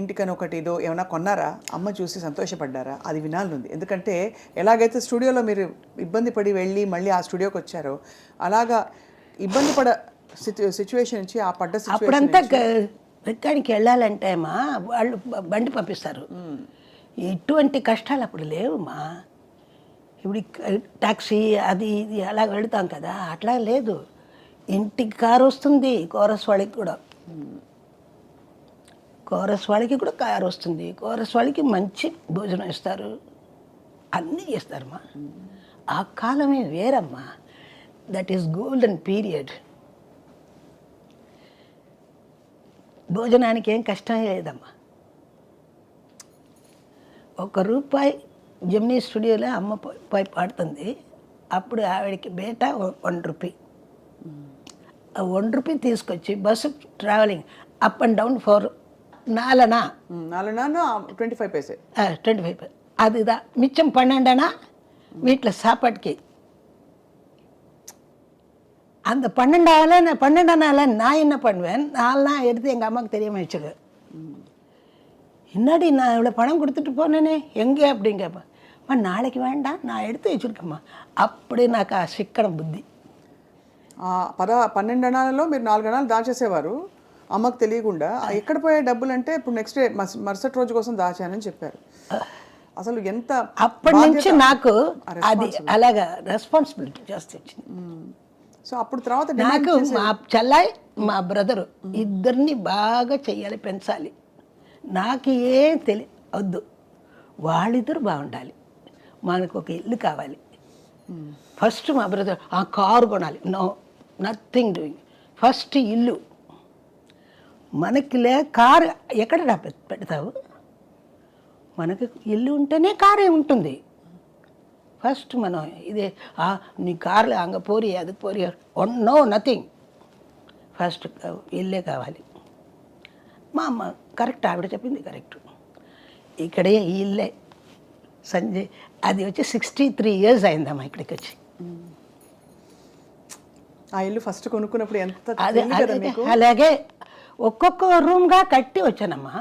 ఇంటికని ఒకటి ఏదో ఏమైనా కొన్నారా? అమ్మ చూసి సంతోషపడ్డారా? అది వినాలనుంది. ఎందుకంటే ఎలాగైతే స్టూడియోలో మీరు ఇబ్బంది పడి వెళ్ళి మళ్ళీ ఆ స్టూడియోకి వచ్చారో, అలాగా ఇబ్బంది పడ సిచ్యువేషన్ నుంచి ఆ పడ్డ అప్పుడంతా రికార్డింగ్కి వెళ్ళాలంటే మా వాళ్ళు బండి పంపిస్తారు. ఎటువంటి కష్టాలు అప్పుడు లేవుమా. ఇప్పుడు ట్యాక్సీ అది ఇది అలా వెళుతాం కదా, అట్లా లేదు. ఇంటికి కారు వస్తుంది, కోరస్ వాళ్ళకి కూడా కారు వస్తుంది. కోరస్ వాళ్ళకి మంచి భోజనం ఇస్తారు, అన్నీ చేస్తారమ్మా. ఆ కాలమే వేరమ్మా. That is golden period. భోజనానికి ఏం కష్టం లేదమ్మా. ₹1 జెమినీ స్టూడియోలో అమ్మ పోయి పాడుతుంది. అప్పుడు ఆవిడకి బేట ₹1. ఆ ₹1 తీసుకొచ్చి bus travelling up and down for 4 25 paise. 25 அதுதான் மிச்சம் 12 வீட்டில் சாப்பாட்டுக்கு. அந்த 12 நான் என்ன பண்ணுவேன், 4 எடுத்து எங்கள் அம்மாவுக்கு தெரியாமல் வச்சுருவேன். என்னடி நான் இவ்வளோ பணம் கொடுத்துட்டு போனேனே எங்கே அப்படின்னு கேட்பேன். அம்மா நாளைக்கு வேண்டாம், நான் எடுத்து வச்சுருக்கேம்மா. அப்படி నాకు ఆ శిక్కడం బుద్ధి. 12 అణాలలో మీరు 4 అణాలు దాచేసేవారు అమ్మకు తెలియకుండా. ఎక్కడ పోయే డబ్బులు అంటే ఇప్పుడు నెక్స్ట్ డే మరుసటి రోజు కోసం దాచానని చెప్పారు. అసలు ఎంత అప్పటి నుంచి నాకు అది అలాగా రెస్పాన్సిబిలిటీ చేస్తే వచ్చింది. సో అప్పుడు తర్వాత నాకు మా చెల్లాయి మా బ్రదరు ఇద్దరిని బాగా చెయ్యాలి, పెంచాలి. నాకు ఏం వద్దు, వాళ్ళిద్దరు బాగుండాలి. మనకు ఒక ఇల్లు కావాలి. ఫస్ట్ మా బ్రదర్ ఆ కారు కొనాలి. No, nothing doing. ఫస్ట్ ఇల్లు. మనకి కారు ఎక్కడ పెడతావు? మనకు ఇల్లు ఉంటేనే కారే ఉంటుంది. ఫస్ట్ మనం ఇదే నీ కార్లు అంగ పోరి అది పోరి, నో నథింగ్. ఫస్ట్ ఇల్లే కావాలి. మా అమ్మ కరెక్ట్, ఆవిడ చెప్పింది కరెక్ట్. ఇక్కడే ఈ ఇల్లే సంజయ్ అది వచ్చి 63 years అయిందమ్మా ఇక్కడికి వచ్చి. ఆ ఇల్లు ఫస్ట్ కొనుక్కున్నప్పుడు ఎంత అలాగే ఒక్కొక్క రూమ్గా కట్టి వచ్చానమ్మా.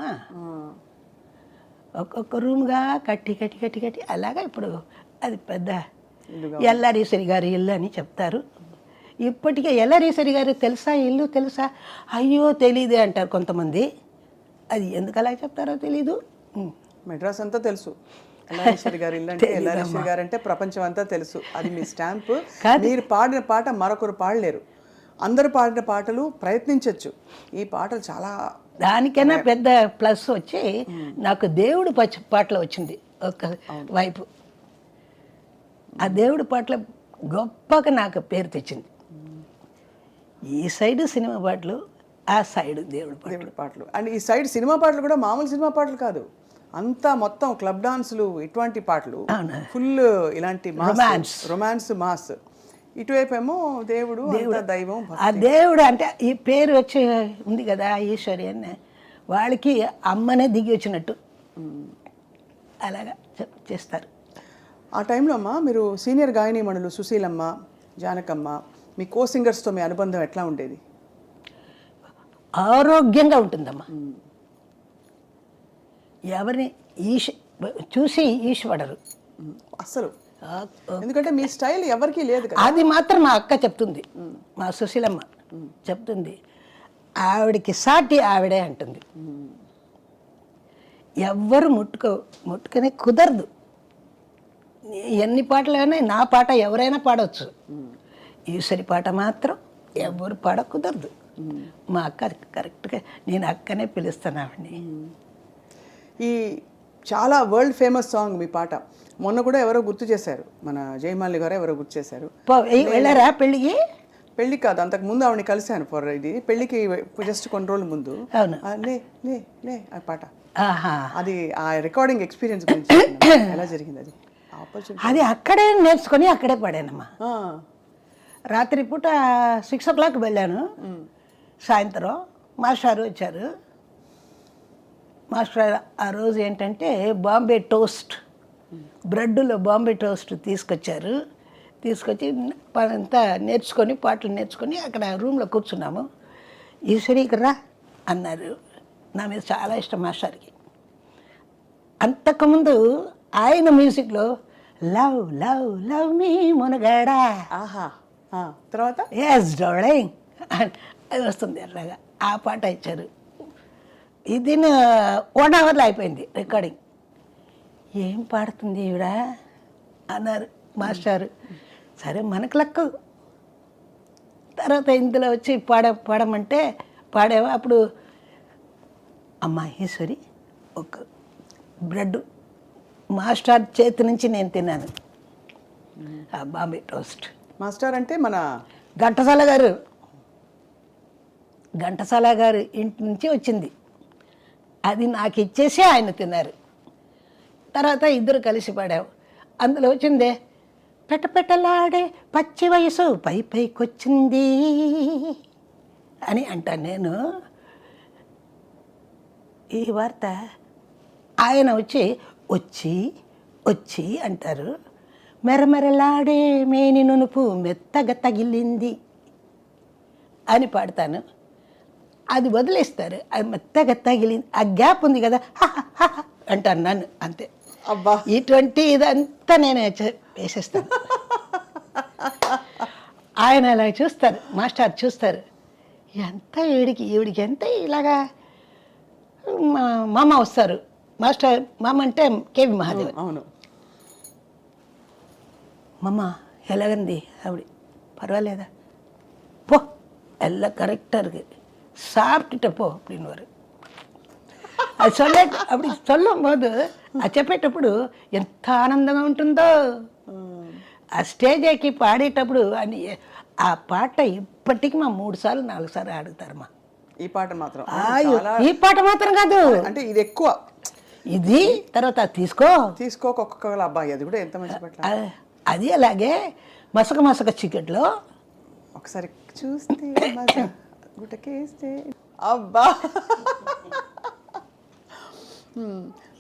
ఒక్కొక్క రూమ్గా కట్టి అలాగా ఇప్పుడు అది పెద్ద ఎల్లారీశ్వరి గారి ఇల్లు అని చెప్తారు. ఇప్పటికే ఎల్లారీశ్వరి గారు తెలుసా ఇల్లు తెలుసా? అయ్యో తెలీదే అంటారు కొంతమంది. అది ఎందుకు అలా చెప్తారో తెలీదు. మెడ్రాస్ అంతా తెలుసు ఎల్లారీశ్వరి గారి ఇల్లు అంటే. ఎల్లారీశ్వరి గారు అంటే ప్రపంచం అంతా తెలుసు. అది మీ స్టాంపు. మీరు పాడిన పాట మరొకరు పాడలేరు. అందరూ పాడిన పాటలు ప్రయత్నించవచ్చు. ఈ పాటలు చాలా, దానికైనా పెద్ద ప్లస్ వచ్చి నాకు దేవుడు పాటలు వచ్చింది ఒక వైపు. ఆ దేవుడి పాటలు గొప్పగా నాకు పేరు తెచ్చింది. ఈ సైడు సినిమా పాటలు, ఆ సైడ్ దేవుడి పాటలు. అండ్ ఈ సైడ్ సినిమా పాటలు కూడా మామూలు సినిమా పాటలు కాదు, అంతా మొత్తం క్లబ్ డాన్సులు ఇటువంటి పాటలు, ఫుల్ ఇలాంటి రొమాన్స్ మాస్. ఇటువైపు ఏమో దేవుడు, దైవం. ఆ దేవుడు అంటే ఈ పేరు వచ్చి ఉంది కదా ఈశ్వరి అని, వాళ్ళకి అమ్మనే దిగి వచ్చినట్టు అలాగా చేస్తారు. ఆ టైంలో అమ్మ మీరు సీనియర్ గాయనీమణులు సుశీలమ్మ, జానకమ్మ, మీ కో సింగర్స్తో మీ అనుబంధం ఎట్లా ఉండేది? ఆరోగ్యంగా ఉంటుందమ్మా. ఎవరిని చూసి ఈశ్వడరు అసలు. ఎందుకంటే మీ స్టైల్ ఎవరికి లేదు కదా. అది మాత్రం మా అక్క చెప్తుంది, మా సుశీలమ్మ చెప్తుంది. ఆవిడకి సాటి ఆవిడే అంటుంది. ఎవ్వరు ముట్టుకునే కుదరదు. ఎన్ని పాటలైనా నా పాట ఎవరైనా పాడవచ్చు, ఈశ్వరి పాట మాత్రం ఎవరు పాడ కుదరదు. మా అక్క కరెక్ట్గా, నేను అక్కనే పిలుస్తాను ఆవిడని. ఈ చాలా వరల్డ్ ఫేమస్ సాంగ్ మీ పాట. మొన్న కూడా ఎవరో గుర్తు చేశారు, మన జయమాలి గారు ఎవరో గుర్తు చేశారు. వెళ్ళారా పెళ్ళికి? పెళ్ళి కాదు, అంతకు ముందు ఆవిడని కలిశాను ఫర్ ఇది పెళ్ళికి జస్ట్ కొన్ని రోజుల ముందు. లే లే లే ఆ పాట, అది ఆ రికార్డింగ్ ఎక్స్పీరియన్స్ గురించి ఎలా జరిగింది? అది అది అక్కడే నేర్చుకొని అక్కడే పాడానమ్మా. రాత్రి పూట 6 o'clock వెళ్ళాను. సాయంత్రం మాస్టర్ వచ్చారు. మాస్టర్ ఆ రోజు ఏంటంటే బాంబే టోస్ట్, బ్రెడ్లో బాంబే టోస్ట్ తీసుకొచ్చారు. తీసుకొచ్చి అంతా నేర్చుకొని పాటలు నేర్చుకొని అక్కడ రూమ్లో కూర్చున్నాము. ఈశ్వరికి రా అన్నారు. నా మీద చాలా ఇష్టం మాస్టర్కి. అంతకుముందు ఆయన మ్యూజిక్లో లవ్ లవ్ లవ్ మీ మునగాడా, తర్వాత ఎస్ డార్లింగ్ అది వస్తుంది. అట్లాగా ఆ పాట ఇచ్చారు. ఇది 1 hourలో అయిపోయింది రికార్డింగ్. ఏం పాడుతుంది ఈవిడ అన్నారు మాస్టారు. సరే మనకు లక్కు. తర్వాత ఇందులో వచ్చి పాడమంటే పాడేవా. అప్పుడు అమ్మ ఈశ్వరి ఒక బ్రెడ్ మాస్టర్ చేతి నుంచి నేను తిన్నాను ఆ బాంబే టోస్ట్. మాస్టర్ అంటే మన ఘంటసాల గారు ఇంటి నుంచి వచ్చింది. అది నాకు ఇచ్చేసి ఆయన తిన్నారు. తర్వాత ఇద్దరు కలిసి పాడాం. అందులో వచ్చిందే పెట్టలాడే పచ్చి వయసు పైకొచ్చింది అని అంటాను నేను. ఈ వార్త ఆయన వచ్చి అంటారు. మెరమెరలాడే మేని నునుపు మెత్తగా తగిలింది అని పాడతాను. అది వదిలేస్తారు. అది మెత్తగా తగిలింది, ఆ గ్యాప్ ఉంది కదా అంటాను నన్ను, అంతే. అబ్బా, ఇదంతా నేను వేసేస్తాను. ఆయన అలా చూస్తారు, మాస్టర్ చూస్తారు, ఎంత ఈవిడికి ఎంత ఇలాగా. మామ వస్తారు, మాస్టర్ మామ అంటే కేవి మహాదేవ్. అవును. మామ ఎలాగంది ఆవిడ, పర్వాలేదా, పో ఎల్ల కరెక్டாக இருக்கு, சாப்பிட்டுட்ட போ அப்படின்னுவார். అది అప్పుడు చల్లుம்போదు అది చెప్పేటప్పుడు ఎంత ఆనందంగా ఉంటుందో. ఆ స్టేజ్ ఎక్కి పాడేటప్పుడు అని ఆ పాట ఇప్పటికీ మా 3 సార్లు 4 సార్లు ఆడుతారమ్మా. ఈ పాట మాత్రం ఈ పాట మాత్రం కాదు, అంటే ఇది ఎక్కువ. ఇది తర్వాత తీసుకోక ఒక్కొక్క అబ్బాయి, అది కూడా ఎంత మంచి పాట. అది అలాగే మసక చికెట్లో ఒకసారి చూస్తే గుటకేస్తే అబ్బా.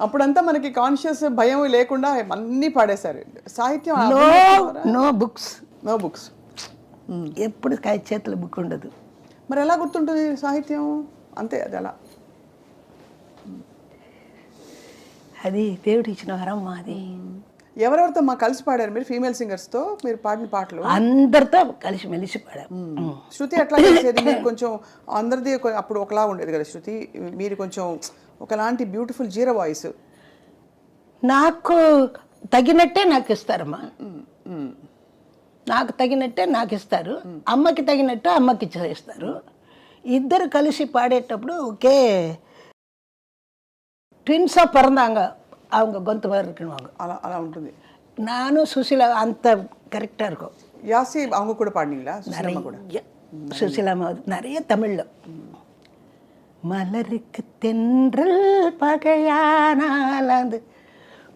అప్పుడంతా మనకి కాన్షియస్ భయం లేకుండా అన్నీ పాడేశారు. సాహిత్యం నో బుక్స్ ఎప్పుడు చేతుల బుక్ ఉండదు. మరి ఎలా గుర్తుంటుంది సాహిత్యం? అంతే, అది అలా. అది దేవుడు ఇచ్చిన వరం మాది. ఎవరెవరితో కలిసి పాడారు మీరు? ఫీమేల్ సింగర్స్తో మీరు పాడిన పాటలు అందరితో కలిసి మెలిసి పాడారు. శృతి ఎట్లా చేసేది? మీరు కొంచెం అందరిది అప్పుడు ఒకలా ఉండేది కదా శృతి, మీరు కొంచెం ఒకలాంటి బ్యూటిఫుల్ జీరో వాయిస్. నాకు తగినట్టే నాకు ఇస్తారమ్మా, నాకు తగినట్టే నాకు ఇస్తారు, అమ్మకి తగినట్టు అమ్మకి ఇస్తారు. ఇద్దరు కలిసి పాడేటప్పుడు ఒకే ట్విన్ஸாக பிறந்தாங்க, அவங்க గొంతు வரைக்கணும், అలా అలా ఉంటుంది. நானும் சுசிலா அந்த கரெக்டாக இருக்கும். யாசி அவங்க கூட பாடினீங்களா? சுசிலா நிறைய தமிழில். மலருக்கு தென்றல் பகையானால் அது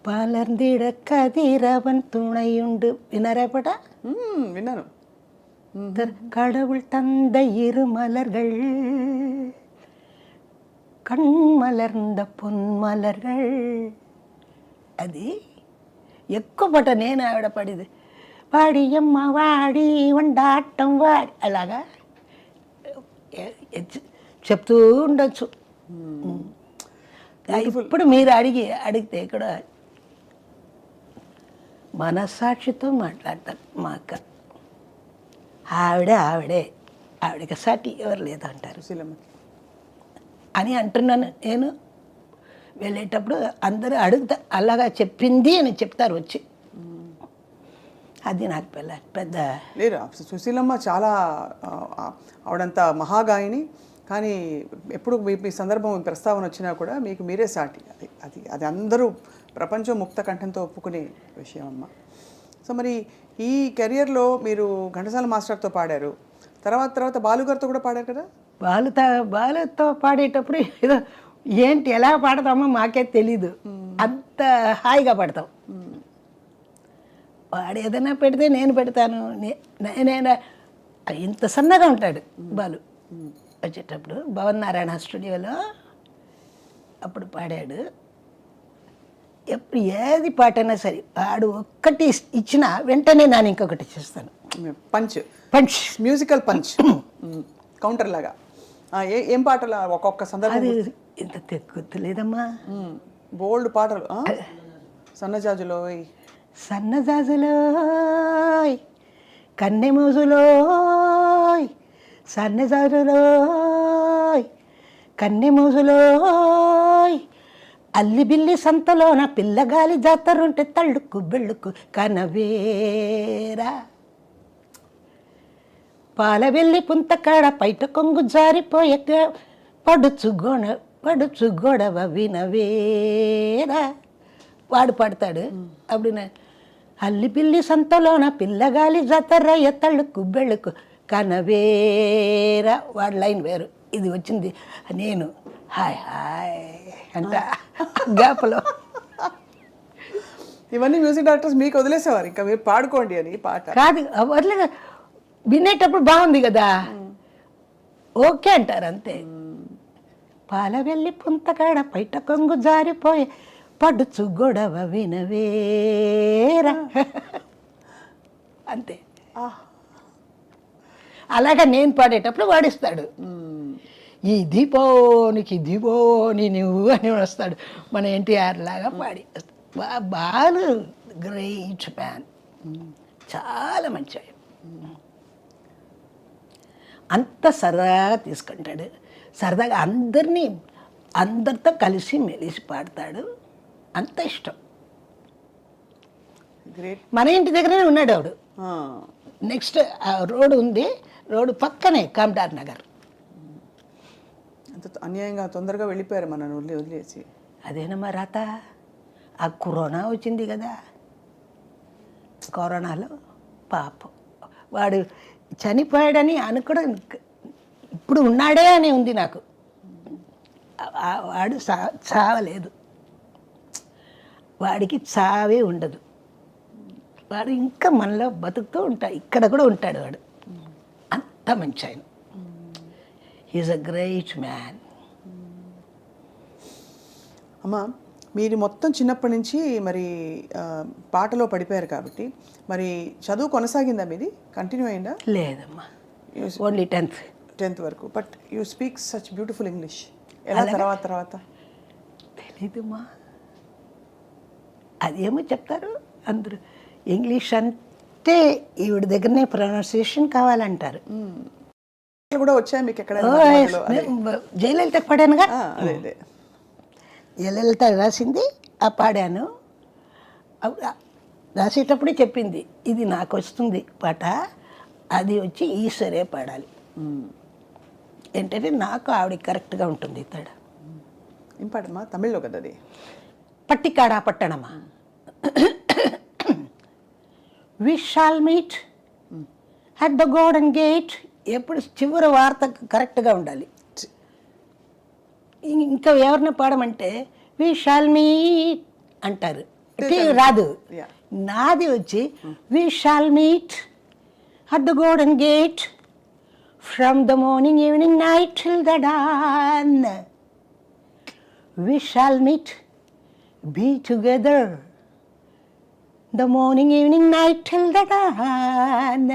பலர்ந்திட கதிரவன் துணையுண்டு வினரப்படா வின்னாரு. கடவுள் தந்த இரு மலர்கள் கண் மலர்ந்த பொன்மலர்கள். అది ఎక్కువ పాట నేను ఆవిడ పాడేది. వాడియమ్మ వాడి వండాటం వాడి అలాగా చెప్తూ ఉండొచ్చు. ఇప్పుడు మీరు అడిగితే ఇక్కడ మనస్సాక్షితో మాట్లాడతారు మా అక్క. ఆవిడకి సాటి ఎవరు లేదంటారు అని అంటున్నాను నేను. వెళ్ళేటప్పుడు అందరూ అలాగా చెప్పింది అని చెప్తారు వచ్చి. అది నాకు పెద్ద లేరు. సుశీలమ్మ చాలా ఆవిడంత మహాగాయని, కానీ ఎప్పుడు మీ సందర్భం ప్రస్తావన వచ్చినా కూడా మీకు మీరే సాటి. అది అందరూ ప్రపంచం ముక్త కంఠంతో ఒప్పుకునే విషయం అమ్మ. సో మరి ఈ కెరియర్లో మీరు ఘంటసాల మాస్టర్తో పాడారు, తర్వాత బాలుగారితో కూడా పాడారు కదా? బాలుతో పాడేటప్పుడు ఏదో ఏంటి ఎలా పాడతామో మాకే తెలీదు, అంత హాయిగా పాడతాం. వాడు ఏదైనా పెడితే నేను పెడతాను. నేను ఇంత సన్నగా ఉంటాడు బాలు. వచ్చేటప్పుడు భవన్ నారాయణ స్టూడియోలో అప్పుడు పాడాడు. ఎప్పుడు ఏది పాటైనా సరే వాడు ఒక్కటి ఇచ్చినా వెంటనే నేను ఇంకొకటి చేస్తాను. పంచ్ మ్యూజికల్ పంచ్ కౌంటర్ లాగా. ఏం పాటలు ఒక్కొక్క సందర్భం? అది ఇంత గుర్తులేదమ్మా. బోల్డ్ పాటలు. సన్నజాజులోయ్ కన్నెమూజులోయ్ సన్నజాజులోయ్ కన్నెమూజులోయ్ అల్లి బిల్లి సంతలోన పిల్లగాలి జాతరుంటే తళ్ళుకు బెళ్ళుకు కనవేరా పాలవెల్లి పుంతకాడ పైట కొంగు జారిపోయే పడుచు గొడవ వినవేరా వాడు పాడతాడు. అప్పుడు అల్లి పిల్లి సంతలోన పిల్లగాలి జతరయ్య తళ్ళుకు బెళ్ళుకు కనవేరా వాడి లైన్ వేరు, ఇది వచ్చింది నేను హాయ్ హాయ్ అంట గ్యాప్లో. ఇవన్నీ మ్యూజిక్ డైరెక్టర్స్ మీకు వదిలేసేవారు, ఇంకా మీరు పాడుకోండి అని ఈ పాట. కాదు వదిలే, వినేటప్పుడు బాగుంది కదా ఓకే అంటారు అంతే. పాల వెళ్ళి పుంతకాడ పైట కొంగు జారిపోయే పడుచు గొడవ వినవేరా అంతే. అలాగా నేను పాడేటప్పుడు వాడిస్తాడు, ఈ దీపోనికి దీపోని నువ్వు అని వస్తాడు మన ఎన్టీఆర్ లాగా పాడి. బాలు గ్రేట్ మ్యాన్, చాలా మంచి ఆయన. అంత సరదాగా తీసుకుంటాడు, సరదాగా అందరితో కలిసి మెలిసి పాడతాడు, అంత ఇష్టం. గ్రేట్. మన ఇంటి దగ్గరనే ఉన్నాడు ఆవిడ. నెక్స్ట్ రోడ్డు ఉంది, రోడ్డు పక్కనే కామ్డార్ నగర్. అంత అన్యాయంగా తొందరగా వెళ్ళిపోయారు మన వదిలేసి. అదేనమ్మా రాత. ఆ కరోనా వచ్చింది కదా, కరోనాలో పాపం వాడు చనిపోయాడని అనుకోవడం, ఇప్పుడు ఉన్నాడే అని ఉంది నాకు. వాడు చావలేదు, వాడికి చావే ఉండదు, వాడు ఇంకా మనలో బతుకుతూ ఉంటాడు, ఇక్కడ కూడా ఉంటాడు వాడు. అంత మంచి ఆయన, హీఈస్ అ గ్రేట్ మ్యాన్. అమ్మా, మీరు మొత్తం చిన్నప్పటి నుంచి మరి పాటలో పడిపోయారు కాబట్టి మరి చదువు కొనసాగిందా, మీది కంటిన్యూ అయిందా? లేదమ్మా, ఓన్లీ 10th వరకు. But you speak such beautiful English. ఎలా తర్వాత తెలీదమ్మా, అదేమో చెప్తారు అందరూ. ఇంగ్లీష్ అంటే ఈవిడ దగ్గరనే ప్రొనౌన్సియేషన్ కావాలంటారు. కూడా వచ్చాయి మీకు ఎక్కడ? జయలలిత పాడానుగా, అదే జయలలిత రాసింది ఆ పాడాను. రాసేటప్పుడే చెప్పింది, ఇది నాకు వస్తుంది పాట, అది వచ్చి ఈశ్వరే పాడాలి. ఏంటంటే నాకు ఆవిడ కరెక్ట్గా ఉంటుంది. ఇతడు ఏం పాడమ్మా? తమిళ్లో కదా అది. Pattikada Pattanama. We shall meet at the golden gate. ఎప్పుడు చివరి వార్త కరెక్ట్గా ఉండాలి. ఇంకా ఎవరిని పాడమంటే వి షాల్ మీట్ అంటారు, రాదు. నాది వచ్చి we shall meet at the golden gate from the morning evening night till the dawn. We shall meet be together the morning evening night till the dawn.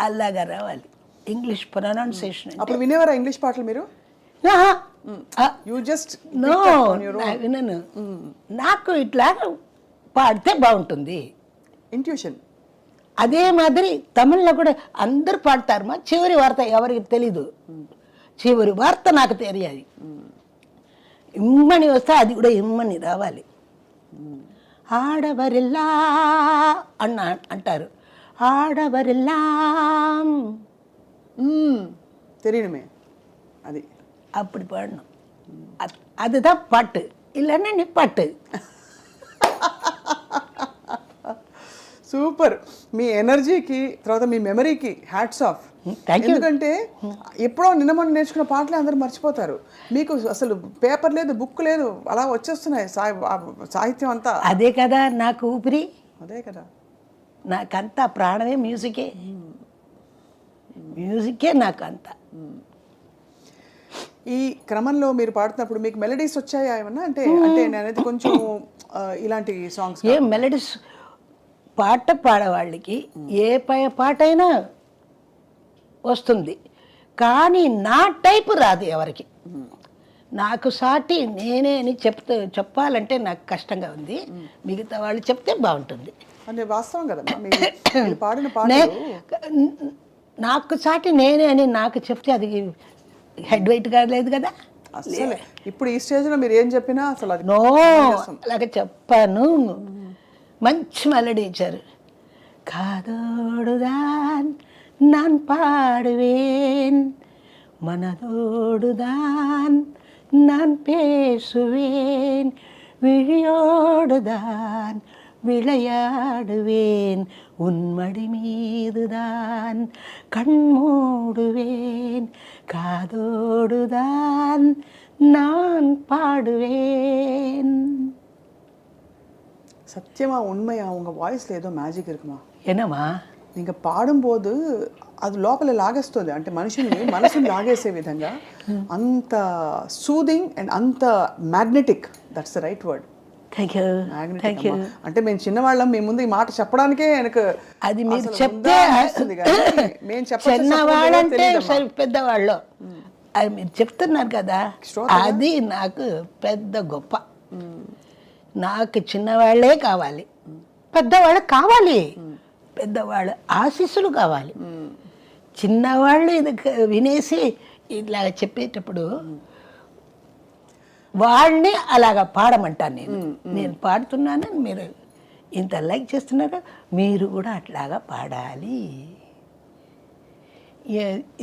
అలాగా రావాలి ఇంగ్లీష్ ప్రొనౌన్సియేషన్. అప్పుడు వినేవారా English పాటలు మీరు? You just no, వినను. నాకు ఇట్లా పాడితే బాగుంటుంది, ఇంట్యూషన్. అదే మాదిరి తమిళ్లో కూడా అందరు పాడతారు. మా చివరి వార్త ఎవరికి తెలీదు, చివరి వార్త నాకు తెలియాలి. ఇమ్మని వస్తే అది కూడా ఇమ్మని రావాలి. ఆడవరిల్లా అంటారు, ఆడవరిల్లా తెలియడమే అది. அப்படி பாடணும். அதுதான் பாட்டு, இல்லைன்னா நீ பாட்டு. సూపర్. మీ ఎనర్జీకి తర్వాత మీ మెమరీకి హ్యాట్స్ ఆఫ్. ఎందుకంటే ఎప్పుడో నిన్న మొన్న నేర్చుకున్న పాటలే అందరూ మర్చిపోతారు. మీకు అసలు పేపర్ లేదు, బుక్ లేదు, అలా వచ్చేస్తున్నాయి సాహిత్యం అంతా. అదే కదా నాకు ఊపిరి, అదే కదా నాకంతా ప్రాణమే మ్యూజికే. మ్యూజికే నాకు అంతా. ఈ క్రమంలో మీరు పాడుతున్నప్పుడు మీకు మెలడీస్ వచ్చాయా ఏమన్నా? అంటే నేను అనేది కొంచెం ఇలాంటి సాంగ్స్. ఏ మెలడీస్ పాట పాడేవాళ్ళకి ఏ పాట అయినా వస్తుంది, కానీ నా టైపు రాదు ఎవరికి. నాకు సాటి నేనే అని చెప్పాలంటే నాకు కష్టంగా ఉంది. మిగతా వాళ్ళు చెప్తే బాగుంటుంది. అంటే వాస్తవం కదా పాడిన పాట. నాకు సాటి నేనే అని నాకు చెప్తే అది హెడ్ వెయిట్ కాలేదు కదా. అసలు ఇప్పుడు ఈ స్టేజ్లో మీరు ఏం చెప్పినా అసలు అది నో, అలాగే చెప్పాను. మంచి మెలడీ ఇచ్చారు. కాదోడుదాన్ நான் பாடுவேன், மனதோடுதான் நான் பேசுவேன், விழியோடுதான் விளையாடுவேன் உன்மடி மீதுதான், கண்மூடுவேன் காதோடுதான் நான் பாடுவேன். சத்தியமா உண்மையா உங்க வாய்ஸ்ல ఏదో మ్యాజిక్ இருக்குமா? என்னம்மா? நீங்க పాడుம்போது అది లోపల లాగేస్తుంది, అంటే మనిషిని మనసుని లాగేసే విధంగా అంత సూదింగ్ అండ్ అంత magnetic. That's the right word. Thank you. Thank you. అంటే మేము చిన్నవాళ్ళం, మీ ముందు ఈ మాట చెప్పడానికే వెనక అది మీరు చెప్తే మేము చిన్నవాళ్ళంటే పెద్దవాళ్ళు, అది మీరు చెప్తున్నారు కదా, అది నాకు పెద్ద గొప్ప. నాకు చిన్నవాళ్ళే కావాలి, పెద్దవాళ్ళు కావాలి, పెద్దవాళ్ళ ఆశీస్సులు కావాలి. చిన్నవాళ్ళు ఇది వినేసి ఇట్లా చెప్పేటప్పుడు వాళ్ళని అలాగా పాడమంటాను నేను. నేను పాడుతున్నాను, మీరు ఇంత లైక్ చేస్తున్నారు, మీరు కూడా అట్లాగా పాడాలి.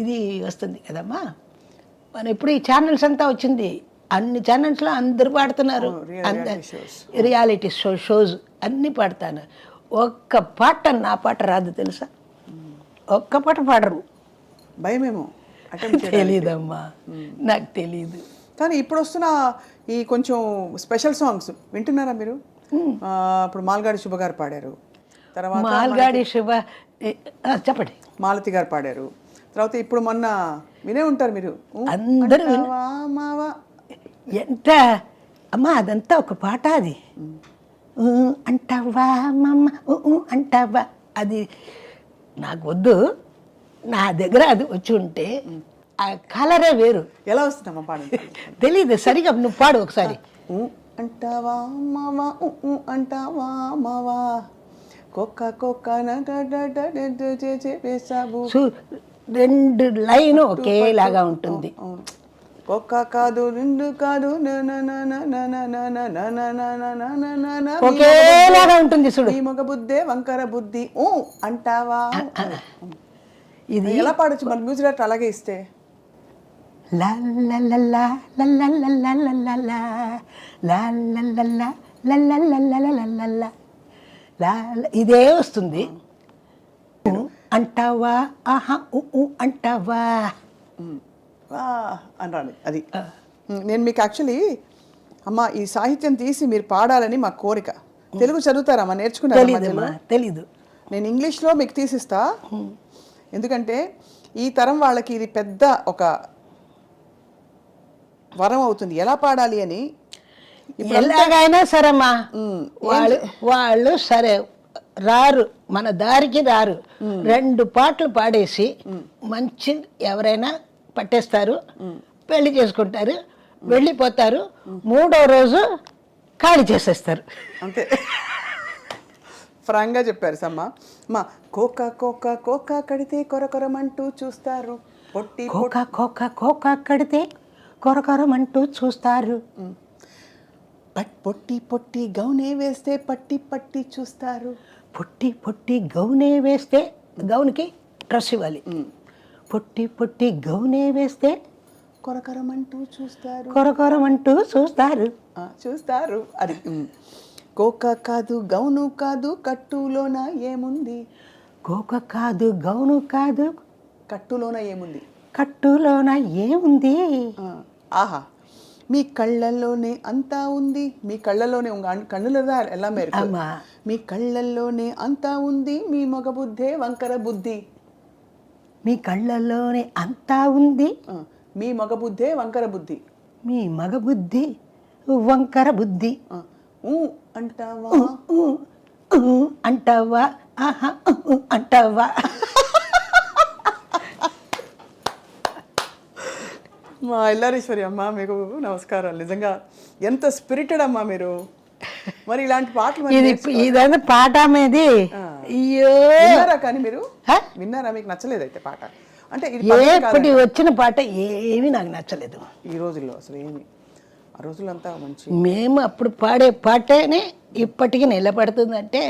ఇది వస్తుంది కదమ్మా, మనం ఇప్పుడు ఈ ఛానల్స్ అంతా వచ్చింది, అన్ని ఛానల్స్లో అందరూ పాడుతున్నారు, రియాలిటీ షోస్ అన్నీ పాడతాను. ఒక్క పాట నా పాట రాదు తెలుసా, ఒక్క పాట పాడరు. భయమేమో తెలీదమ్మా, నాకు తెలీదు. కానీ ఇప్పుడు వస్తున్న ఈ కొంచెం స్పెషల్ సాంగ్స్ వింటున్నారా మీరు? ఇప్పుడు మాల్గాడి శుభ గారు పాడారు, తర్వాత మాల్గాడి శుభ చెప్పండి, మాలతి గారు పాడారు, తర్వాత ఇప్పుడు మొన్న వినే ఉంటారు మీరు, అందరూ ఎంత అమ్మా అదంతా ఒక పాట. అది అంటావా మమ్మ అంటావా, అది నాకు వద్దు, నా దగ్గర అది వచ్చి ఉంటే ఆ కలరే వేరు. ఎలా వస్తుందమ్మా పాడు? తెలీదు సరిగా, నువ్వు పాడు ఒకసారి. అంటావా మావా అంటావా మావా కుక్క కుక్క రెండు లైన్ ఒకేలాగా ఉంటుంది. ఒక్క కాదు రెండు కాదు ఒకేలాగా ఉంటుంది చూడు. ఈ మగ బుద్ధే వంకర బుద్ధి అంటావా. ఇది ఎలా పాడొచ్చు మన మ్యూజిక్ డైరెక్టర్ అలాగే ఇస్తే? ఇదే వస్తుంది. అంటావా ఆహా అంటావా అనాలి. అది నేను మీకు యాక్చువల్లీ అమ్మ ఈ సాహిత్యం తీసి మీరు పాడాలని మా కోరిక. తెలుగు చదువుతారమ్మా? నేర్చుకున్నారా? తెలీదు. నేను ఇంగ్లీష్లో మీకు తీసిస్తా, ఎందుకంటే ఈ తరం వాళ్ళకి ఇది పెద్ద ఒక వరం అవుతుంది ఎలా పాడాలి అని. ఎలాగైనా సరేమ్మా, వాళ్ళు సరే రారు, మన దారికి రారు. రెండు పాటలు పాడేసి మంచి ఎవరైనా పట్టేస్తారు, పెళ్లి చేసుకుంటారు, వెళ్ళిపోతారు, మూడో రోజు ఖాళీ చేసేస్తారు. అంతే. ఫ్రాంక్గా చెప్పారు సమ్మ. మా కోకా కోకా కోకా కడితే కొరకొరమంటూ చూస్తారు, పొట్టి కోకా కోకా కోకా కడితే కొరకొరమంటూ చూస్తారు, పొట్టి పొట్టి గౌనే వేస్తే పట్టి పట్టి చూస్తారు, పొట్టి పొట్టి గౌనే వేస్తే గౌన్కి డ్రెస్ ఇవ్వాలి, పొట్టి పొట్టి గౌనే వేస్తే కొరకొరమంటూ చూస్తారు, కొరకొరమంటూ చూస్తారు చూస్తారు. అది కోకా కాదు గౌను కాదు కట్టులోన ఏముంది, కోక కాదు గౌను కాదు కట్టులోన ఏముంది, కట్టులోన ఏముంది. ఆహా మీ కళ్ళల్లోనే అంతా ఉంది, మీ కళ్ళల్లోనే కన్నులదా ఎలా మేరకు, మీ కళ్ళల్లోనే అంతా ఉంది, మీ మగ బుద్ధే వంకర బుద్ధి, మీ కళ్ళల్లోనే అంతా ఉంది, మీ మగ బుద్ధే వంకర బుద్ధి, మీ మగ బుద్ధి వంకర బుద్ధి. అంటావా అంటావా ఆహా అంటావా. మా ఎల్లారీశ్వరి అమ్మ మీకు నమస్కారాలు. నిజంగా ఎంత స్పిరిటెడ్ అమ్మా మీరు. మరి ఇలాంటి పాటలు ఇదైనా పాట మీది విన్నారా? కానీ మీరు విన్నారా? మీకు నచ్చలేదు అయితే పాట? అంటే ఎప్పటి వచ్చిన పాట ఏమీ నాకు నచ్చలేదు ఈ రోజుల్లో, అసలు ఏమి. ఆ రోజులంతా మంచి. మేము అప్పుడు పాడే పాటేనే ఇప్పటికీ నిలబడుతుందంటే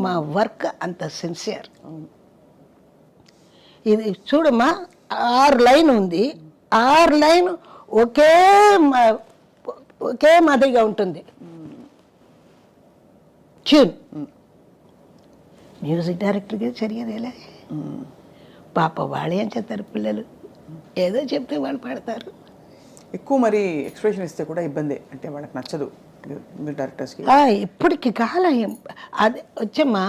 మా వర్క్ అంత సిన్సియర్. ఇది చూడమ్మా, 6 లైన్ ఉంది, 6 లైన్ ఒకే మాదిరిగా ఉంటుంది. ట్యూన్ మ్యూజిక్ డైరెక్టర్కి సరిగా పాప వాళ్ళు ఏం చేస్తారు పిల్లలు, ఏదో చెప్తే వాళ్ళు పాడతారు. ఎక్కువ మరి ఎక్స్ప్రెషన్ ఇస్తే కూడా ఇబ్బంది, అంటే వాళ్ళకి నచ్చదు డైరెక్టర్స్కి. ఇప్పటికి కాలం అది వచ్చమ్మా.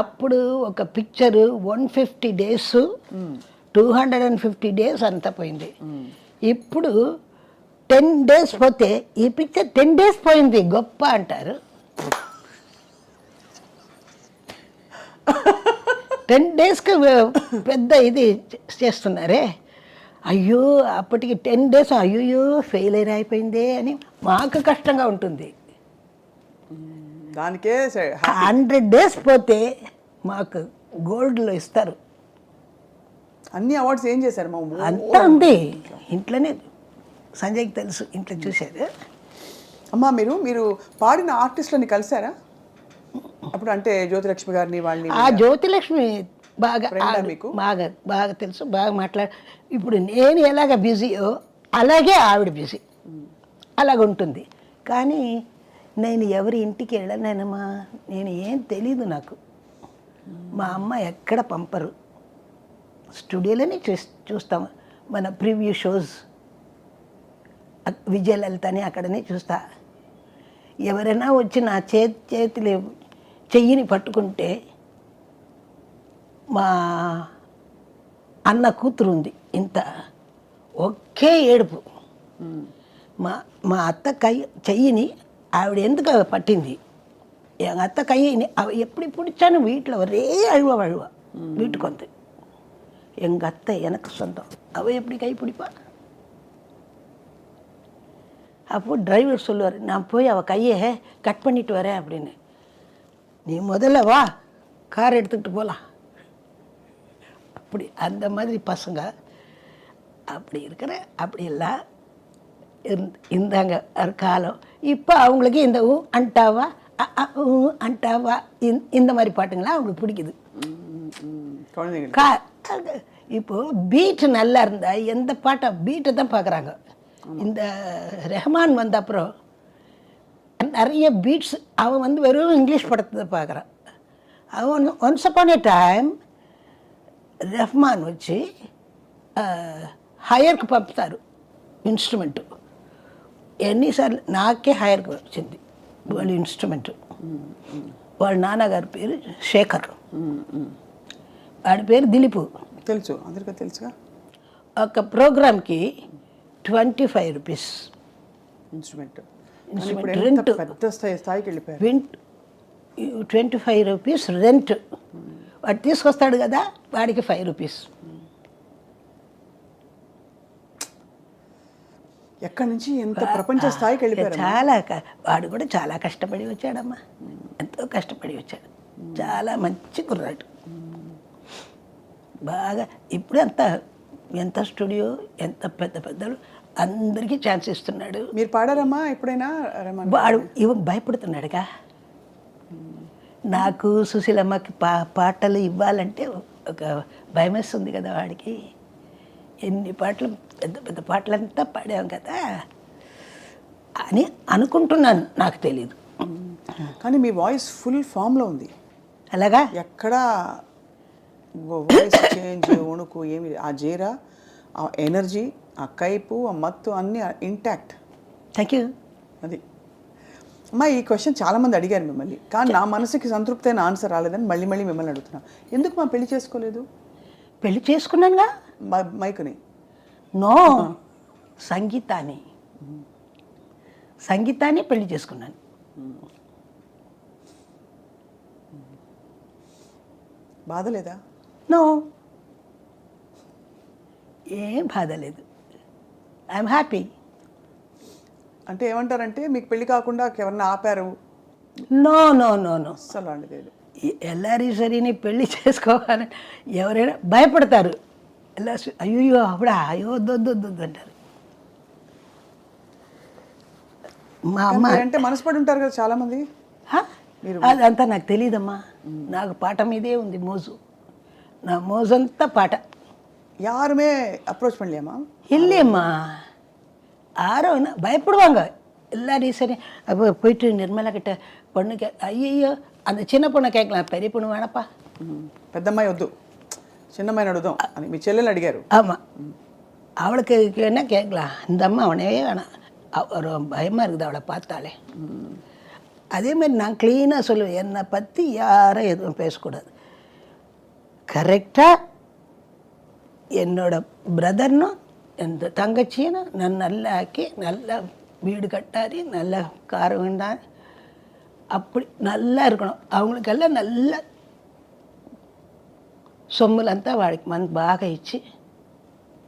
అప్పుడు ఒక పిక్చరు 150 days 250 days అంతా పోయింది. ఇప్పుడు 10 days పోతే ఈ పిక్చర్ 10 days పోయింది గొప్ప అంటారు. 10 daysకి పెద్ద ఇది చేస్తున్నారే. అయ్యో అప్పటికి 10 days అయ్యో ఫెయిలియర్ అయిపోయిందే అని మాకు కష్టంగా ఉంటుంది. దానికే 100 days పోతే మాకు గోల్డ్లో ఇస్తారు. అన్ని అవార్డ్స్ ఏం చేశారు మా అంతా ఉంది ఇంట్లోనే, సంజయ్కి తెలుసు, ఇంట్లో చూశారు. అమ్మా మీరు పాడిన ఆర్టిస్టులని కలిసారా అప్పుడు? అంటే జ్యోతిలక్ష్మి గారిని వాళ్ళని. ఆ జ్యోతిలక్ష్మి బాగా మీకు బాగా బాగా తెలుసు, బాగా ఇప్పుడు నేను ఎలాగ బిజీయో అలాగే ఆవిడ బిజీ, అలాగ ఉంటుంది. కానీ నేను ఎవరి ఇంటికి వెళ్ళలేనమ్మా, నేను ఏం తెలీదు నాకు. మా అమ్మ ఎక్కడ పంపరు, స్టూడియోలోనే చూస్తాం. మన ప్రివ్యూ షోస్ విజయలలితని అక్కడనే చూస్తా. ఎవరైనా వచ్చి నా చేతిలో చెయ్యిని పట్టుకుంటే, మా అన్న కూతురు ఉంది ఇంత, ఒకే ఏడుపు. మా అత్త చెయ్యిని ఆవిడ ఎందుకు పట్టింది, అత్త కయ్యని எப்படி பிடிச்சான்னு வீட்டில் ஒரே அழுவ வீட்டுக்கு வந்து. எங்கள் அத்தை எனக்கு சொந்தம், அவள் எப்படி கை பிடிப்பா? அப்போ டிரைவர் சொல்லுவார், நான் போய் அவள் கையை கட் பண்ணிட்டு வரேன் அப்படின்னு. நீ முதல்ல வா, கார் எடுத்துக்கிட்டு போகலாம். அப்படி அந்த மாதிரி பசங்க அப்படி இருக்கிற அப்படியெல்லாம் இருந்தாங்க ஒரு காலம். இப்போ அவங்களுக்கு இந்த அண்டாவா అంటావా இந்த மாதிரி பாட்டுங்களாம் அவங்களுக்கு பிடிக்குது. இப்போ பீட் நல்லா இருந்தா எந்த பாட்டை பீட்டை தான் பார்க்குறாங்க. இந்த ரெஹ்மான் வந்த அப்புறம் நிறைய பீட்ஸ் அவன் வந்து வெறும் இங்கிலீஷ் படத்தை தான் பார்க்குறான். அவன் once upon a time Rahman వచ్చి హైయర్కి పంపుతారు ఇన్స్ట్రుమెంటు. ఎన్నిసార్లు నాకే హైయర్కి వచ్చింది వాళ్ళ ఇన్స్ట్రుమెంటు. వాళ్ళ నాన్నగారి పేరు శేఖర్, వాడి పేరు దిలీపు. తెలుసు, అందరికీ తెలుసుగా. ఒక ప్రోగ్రామ్కి 25 rupees ఇన్స్ట్రుమెంట్. రెంట్, పెద్ద స్థాయికి వెళ్ళిపోయారు. 25 rupees రెంట్. వాడు తీసుకొస్తాడు కదా, వాడికి 5 rupees. ఎక్కడి నుంచి ఎంత ప్రపంచ స్థాయికి వెళ్ళిపోయారు. చాలా వాడు కూడా చాలా కష్టపడి వచ్చాడమ్మా, ఎంతో కష్టపడి వచ్చాడు. చాలా మంచి కుర్రాడు బాగా. ఇప్పుడు ఎంత స్టూడియో, ఎంత పెద్ద పెద్దలు అందరికీ ఛాన్స్ ఇస్తున్నాడు. మీరు పాడారమ్మా ఎప్పుడైనా? వాడు భయపడుతున్నాడుగా. నాకు సుశీలమ్మకి పాటలు ఇవ్వాలంటే ఒక భయం వేస్తుంది కదా వాడికి. ఎన్ని పాటలు, పెద్ద పెద్ద పాటలంతా పాడాం కదా అని అనుకుంటున్నాను, నాకు తెలీదు. కానీ మీ వాయిస్ ఫుల్ ఫామ్లో ఉంది. అలాగా ఎక్కడ వాయిస్ చేంజ్, వణుకు ఏమి, ఆ జీరా, ఆ ఎనర్జీ, ఆ కైపు, ఆ మత్తు అన్నీ ఇంటాక్ట్. Thank you. అది అమ్మా, ఈ క్వశ్చన్ చాలామంది అడిగారు మిమ్మల్ని, కానీ నా మనసుకి సంతృప్తి అయిన ఆన్సర్ రాలేదని మళ్ళీ మళ్ళీ అడుగుతున్నా. ఎందుకు మా పెళ్లి చేసుకోలేదు? పెళ్లి చేసుకున్నానుగా మైకుని. నో, సంగీతాన్ని పెళ్లి చేసుకున్నాను. బాధ లేదా? నో, ఏం బాధ లేదు. I'm happy. అంటే ఏమంటారంటే మీకు పెళ్లి కాకుండా ఎవరన్నా ఆపారు? నో నో నో నో, అసలు అలాంటిది లేదు. ఎల్లారీశ్వరిని పెళ్లి చేసుకోవాలని ఎవరైనా భయపడతారు. అయ్యో అప్పుడా, అయ్యో వద్దు అంటారు. మా అమ్మ అంటే మనసుపడి ఉంటారు కదా చాలామంది. అదంతా నాకు తెలియదమ్మా. నాకు పాట మీదే ఉంది మోజు. నా మోజంతా పాట. யாருமே அப்ரோச் பண்ணலையாம்மா? இல்லையம்மா, யாரும் பயப்படுவாங்க. எல்லாரையும் சரி அப்போ போயிட்டு நிர்மலா கிட்ட பொண்ணு ஐயோ அந்த சின்ன பொண்ணை கேட்கலாம் பெரிய பொண்ணு வேணப்பா. పెద్దమ్మాయి వద్దు చిన్నమ్మాయిని అడుగుదాం అని మీ చెల్లెలు అడిగారు. ஆமாம், அவளுக்கு என்ன கேட்கலாம், இந்த அம்மா அவனே வேணாம், ஒரு பயமாக இருக்குது அவளை பார்த்தாலே. அதேமாதிரி நான் க்ளீனாக சொல்லுவேன், என்னை பற்றி யாரும் எதுவும் பேசக்கூடாது. கரெக்டாக என்னோட பிரதர்னும் எந்த தங்கச்சியும் நான் நல்லா ஆக்கி நல்லா வீடு கட்டாரி நல்லா கார் வேண்டாம் அப்படி நல்லா இருக்கணும். அவங்களுக்கெல்லாம் நல்ல సొమ్ములంతా వాడికి మన బాగా ఇచ్చి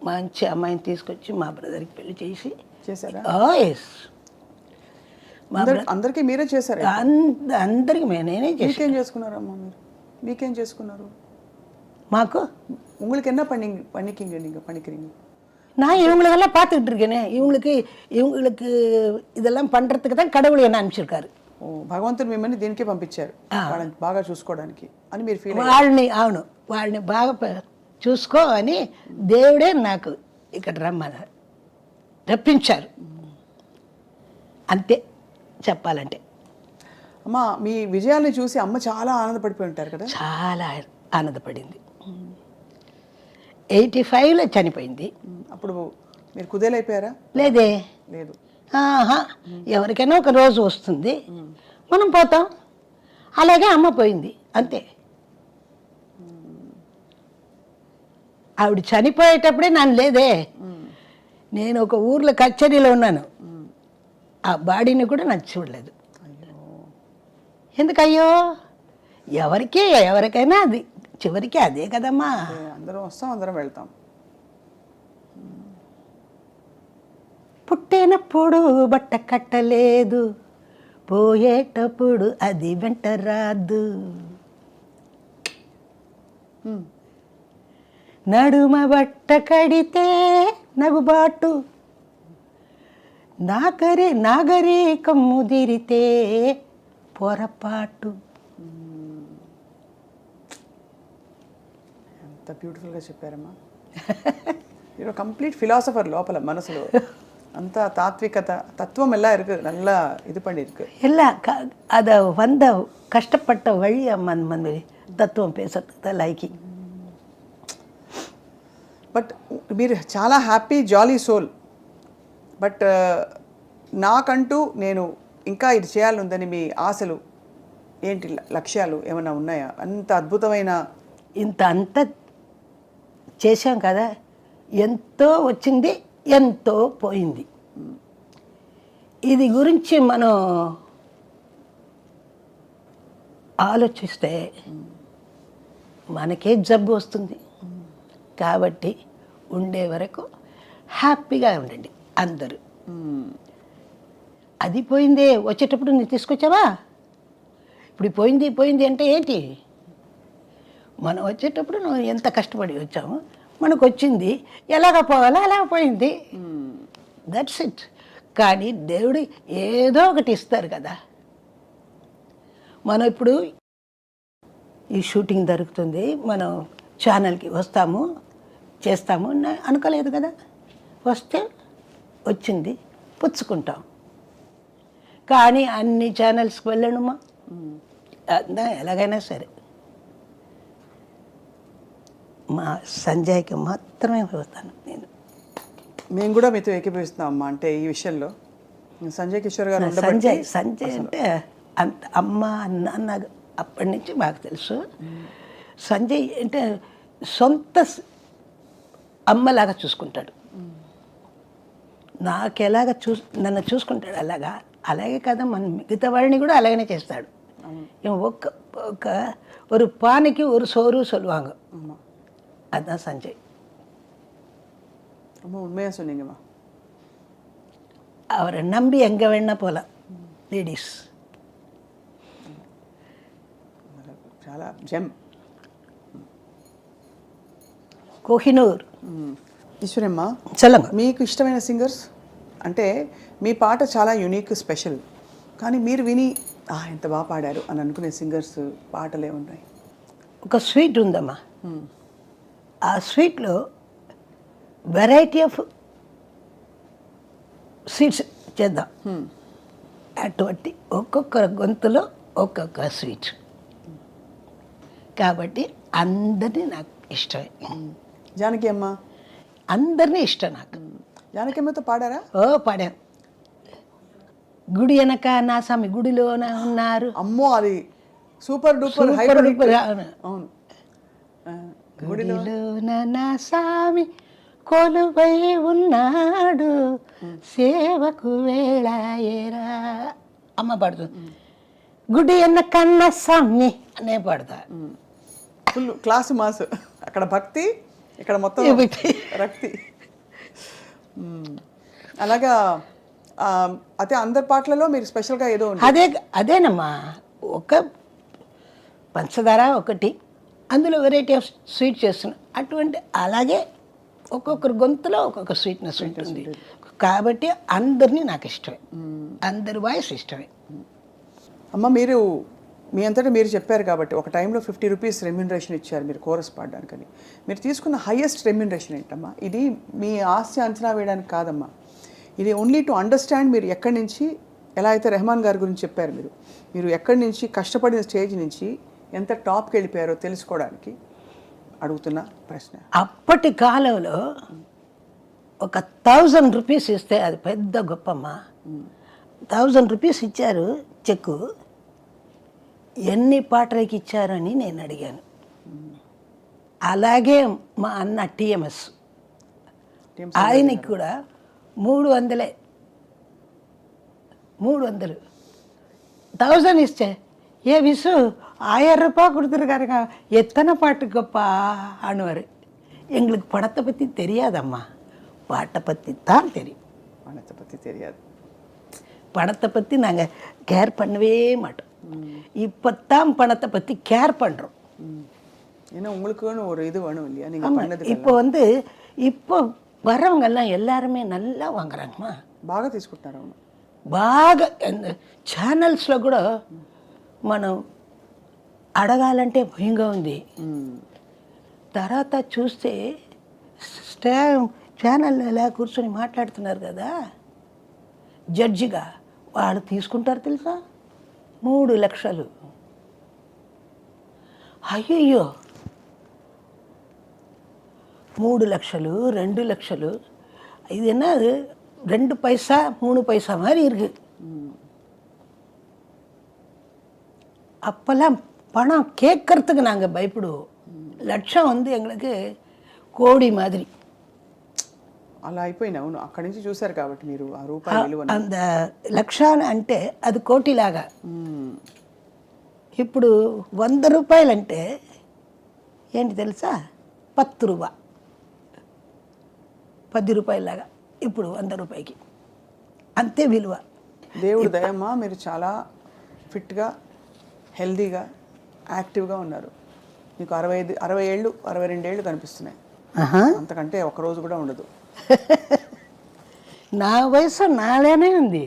మంచి అమ్మాయిని తీసుకొచ్చి మా బ్రదర్కి పెళ్లి చేసి చేశారా? ఎస్, అందరికీ మీరే చేశారు? అందరికి నేనే చేసి. మీకేం చేసుకున్నారమ్మా మీరు? మీకేం చేసుకున్నారు? మాకు உங்களுக்கு என்ன பண்ணிக்கிங்க நீங்கள் பண்ணிக்கிறீங்க? நான் இவங்களுக்கெல்லாம் பார்த்துக்கிட்டு இருக்கேனே, இவங்களுக்கு இதெல்லாம் பண்ணுறதுக்கு தான் கடவுள் என்ன அனுப்பிச்சிருக்காரு. ఓ భగవంతుడు మిమ్మల్ని దీనికే పంపించారు, వాళ్ళని బాగా చూసుకోవడానికి అని మీరు ఫీల్ వాళ్ళని బాగా చూసుకో అని దేవుడే నాకు ఇక్కడ రప్పించారు. అంతే చెప్పాలంటే. అమ్మ మీ విజయాన్ని చూసి అమ్మ చాలా ఆనందపడిపోయి ఉంటారు కదా? చాలా ఆనందపడింది. 85లో చనిపోయింది. అప్పుడు మీరు కుదేలైపోయారా? లేదే, లేదు. ఎవరికైనా ఒక రోజు వస్తుంది, మనం పోతాం. అలాగే అమ్మ పోయింది అంతే. ఆవిడ చనిపోయేటప్పుడే నన్ను లేదే, నేను ఒక ఊర్లో కచేరీలో ఉన్నాను, ఆ బాడీని కూడా నాకు చూడలేదు. ఎందుకయ్యో, ఎవరికైనా అది చివరికి అదే కదమ్మా. అందరం వస్తాం, అందరం వెళ్తాం. పుట్టినప్పుడు బట్ట కట్టలేదు, పోయేటప్పుడు అది వెంట రాదు. నడుమ బట్ట కడితే నగుబాటు, నాగరికం ముదిరితే పొరపాటు. ఎంత బ్యూటిఫుల్గా చెప్పారమ్మా. మీరు కంప్లీట్ ఫిలాసఫర్ లోపల మనసులో அந்த தாத்விகத தத்துவம் எல்லாம் இருக்கு, நல்லா இது பண்ணியிருக்கு. எல்லாம் அதை வந்த கஷ்டப்பட்ட வழி அந்த தத்துவம் பேசுறதுக்கு தான் லைக்கி. బట్ మీరు చాలా హ్యాపీ జాలీ సోల్. బట్ నాకంటూ నేను ఇంకా ఇది చేయాలందని మీ ఆశలు ఏంటి, లక్ష్యాలు ఏమైనా ఉన్నాయా? అంత అద్భుతమైన అంత చేశాం కదా, ఎంతో వచ్చింది, ఎంతో పోయింది. ఇది గురించి మనం ఆలోచిస్తే మనకే జబ్బు వస్తుంది. కాబట్టి ఉండే వరకు హ్యాపీగా ఉండండి అందరూ. అది పోయిందే, వచ్చేటప్పుడు నువ్వు తీసుకొచ్చావా? ఇప్పుడు పోయింది అంటే ఏంటి? మనం వచ్చేటప్పుడు నువ్వు ఎంత కష్టపడి వచ్చాము, మనకు వచ్చింది, ఎలాగ పోవాలో అలా పోయింది, దట్స్ ఇట్. కానీ దేవుడు ఏదో ఒకటి ఇస్తారు కదా. మనం ఇప్పుడు ఈ షూటింగ్ జరుగుతుంది, మనం ఛానల్కి వస్తాము, చేస్తాము అనుకోలేదు కదా. వస్తే వచ్చింది, పుచ్చుకుంటాం. కానీ అన్ని ఛానల్స్కి వెళ్ళనుమా, ఎలాగైనా సరే మా సంజయ్కి మాత్రమే పోతాను నేను. మేము కూడా మీతో ఏకీభవిస్తున్నాం అమ్మా. అంటే ఈ విషయంలో సంజయ్ కిషోర్ గారు సంజయ్ అంటే అంత అమ్మ నాన్న అప్పటి నుంచి మాకు తెలుసు. సంజయ్ అంటే సొంత అమ్మలాగా చూసుకుంటాడు. నాకెలాగ నన్ను చూసుకుంటాడు అలాగే కదా మన మిగతా వాడిని కూడా అలాగనే చేస్తాడు. ஒரு பானைக்கு ஒரு சோறு சொல்லுவாங்க, அதுதான் சஞ்சய். ரொம்ப உண்மையாக சொன்னீங்கம்மா. அவரை நம்பி எங்கே வேணா போகலாம் லேடிஸ். చాలా జెమ్. కోహినూర్. ఈశ్వరమ్మ, చల్లమ్మ, మీకు ఇష్టమైన సింగర్స్ అంటే మీ పాట చాలా యూనిక్, స్పెషల్, కానీ మీరు విని ఎంత బాగా పాడారు అని అనుకునే సింగర్స్ పాటలు ఏమున్నాయి? ఒక స్వీట్ ఉందమ్మా, ఆ స్వీట్లో వెరైటీ ఆఫ్ స్వీట్స్ చేద్దాం. అటువంటి ఒక్కొక్క గొంతులో ఒక్కొక్క స్వీట్. కాబట్టి అందరినీ నాకు ఇష్టమే. జానకి అమ్మ, అందరినీ ఇష్టం నాకు. జానకి అమ్మతో పాడారా? పాడాను. గుడి వెనక నా స్వామి గుడిలోన ఉన్నారు. అమ్మో, అది సూపర్ డూపర్ హైపర్ అవును. గుడిలోన నా స్వామి కొలువై ఉన్నాడు, సేవకు వేళాయేరా అమ్మ పాడుతుంది. గుడి వెనక నా స్వామి అనే పాడతా. Full class mass. అక్కడ భక్తి, ఇక్కడ మొత్తం రక్తి. అలాగా అయితే అందరి పాటలలో మీరు స్పెషల్గా ఏదో అదేనమ్మా. ఒక పంచదార ఒకటి, అందులో వెరైటీ ఆఫ్ స్వీట్ చేస్తున్నాం. అటువంటి అలాగే ఒక్కొక్కరు గొంతులో ఒక్కొక్క స్వీట్నెస్ ఉంటుంది. కాబట్టి అందరినీ నాకు ఇష్టమే, అందరి వాయిస్ ఇష్టమే. అమ్మ, మీరు మీ అంతటా మీరు చెప్పారు కాబట్టి ఒక టైంలో 50 రూపీస్ రెమ్యూనరేషన్ ఇచ్చారు మీరు కోరస్ పాడడానికని. మీరు తీసుకున్న హైయెస్ట్ రెమ్యూనరేషన్ ఏంటమ్మా? ఇది మీ ఆస్తి అంచనా వేయడానికి కాదమ్మా, ఇది ఓన్లీ టు అండర్స్టాండ్ మీరు ఎక్కడి నుంచి, ఎలా అయితే రెహమాన్ గారి గురించి చెప్పారు మీరు ఎక్కడి నుంచి కష్టపడిన స్టేజ్ నుంచి ఎంత టాప్కి వెళ్ళిపోయారో తెలుసుకోవడానికి అడుగుతున్న ప్రశ్న. అప్పటి కాలంలో ఒక 1000 రూపీస్ ఇస్తే అది పెద్ద గొప్పమ్మా. 1000 రూపీస్ ఇచ్చారు చెక్కు. ఎన్ని పాటలకి ఇచ్చారని నేను అడిగాను. అలాగే మా అన్న టిఎంఎస్, ఆయనకి కూడా 300 1000 இஸ்டே ஏ விசு 1000 ரூபாய் கொடுத்துருக்காருங்க, எத்தனை பாட்டு கப்பா ஆணுவார். எங்களுக்கு படத்தை பற்றி தெரியாதம்மா, பாட்டை பற்றி தான் தெரியும். பணத்தை பற்றி தெரியாது. பணத்தை பற்றி நாங்கள் கேர் பண்ணவே மாட்டோம். இப்போ தான் பணத்தை பற்றி கேர் பண்ணுறோம். ஏன்னா உங்களுக்குன்னு ஒரு இது வேணும் இல்லையா? நீங்கள் பண்ணது இப்போ இப்போ வரவங்கெல்லாம் எல்லாருமே நல்லா వాంగరాంగమ్మా. బాగా తీసుకుంటున్నారు. అవును, బాగా ఛానల్స్లో కూడా మనం అడగాలంటే భయంగా ఉంది. తర్వాత చూస్తే ఛానల్ ఎలా కూర్చొని మాట్లాడుతున్నారు కదా జడ్జిగా, వాళ్ళు తీసుకుంటారు తెలుసా 3 లక్షలు. అయ్యయ్యో, 3 లక్షలు 2 லட்சம், இது என்ன 2 பைசா 3 பைசா மாதிரி இருக்கு. அப்போல்லாம் பணம் கேட்கறதுக்கு நாங்கள் பயப்படுவோம். లక్షం எங்களுக்கு కోడి మాదిరి. అలా అయిపోయింది. అవును, అక్కడి నుంచి చూశారు కాబట్టి మీరు ఆ రూపాయి విలువ. అంత లక్షాలు అంటే అది కోటిలాగా. ఇప్పుడు 100 రూపాయలంటే ఏంటి తెలుసా, 10 రూపా, 10 రూపాయలాగా ఇప్పుడు 100 రూపాయకి అంతే విలువ. దేవుడు దయమ్మా, మీరు చాలా ఫిట్గా, హెల్దీగా, యాక్టివ్గా ఉన్నారు. మీకు 60 ఏళ్ళు 62 ఏళ్ళు కనిపిస్తున్నాయి. అంతకంటే ఒకరోజు కూడా ఉండదు. నా వయసు నాలేనే ఉంది.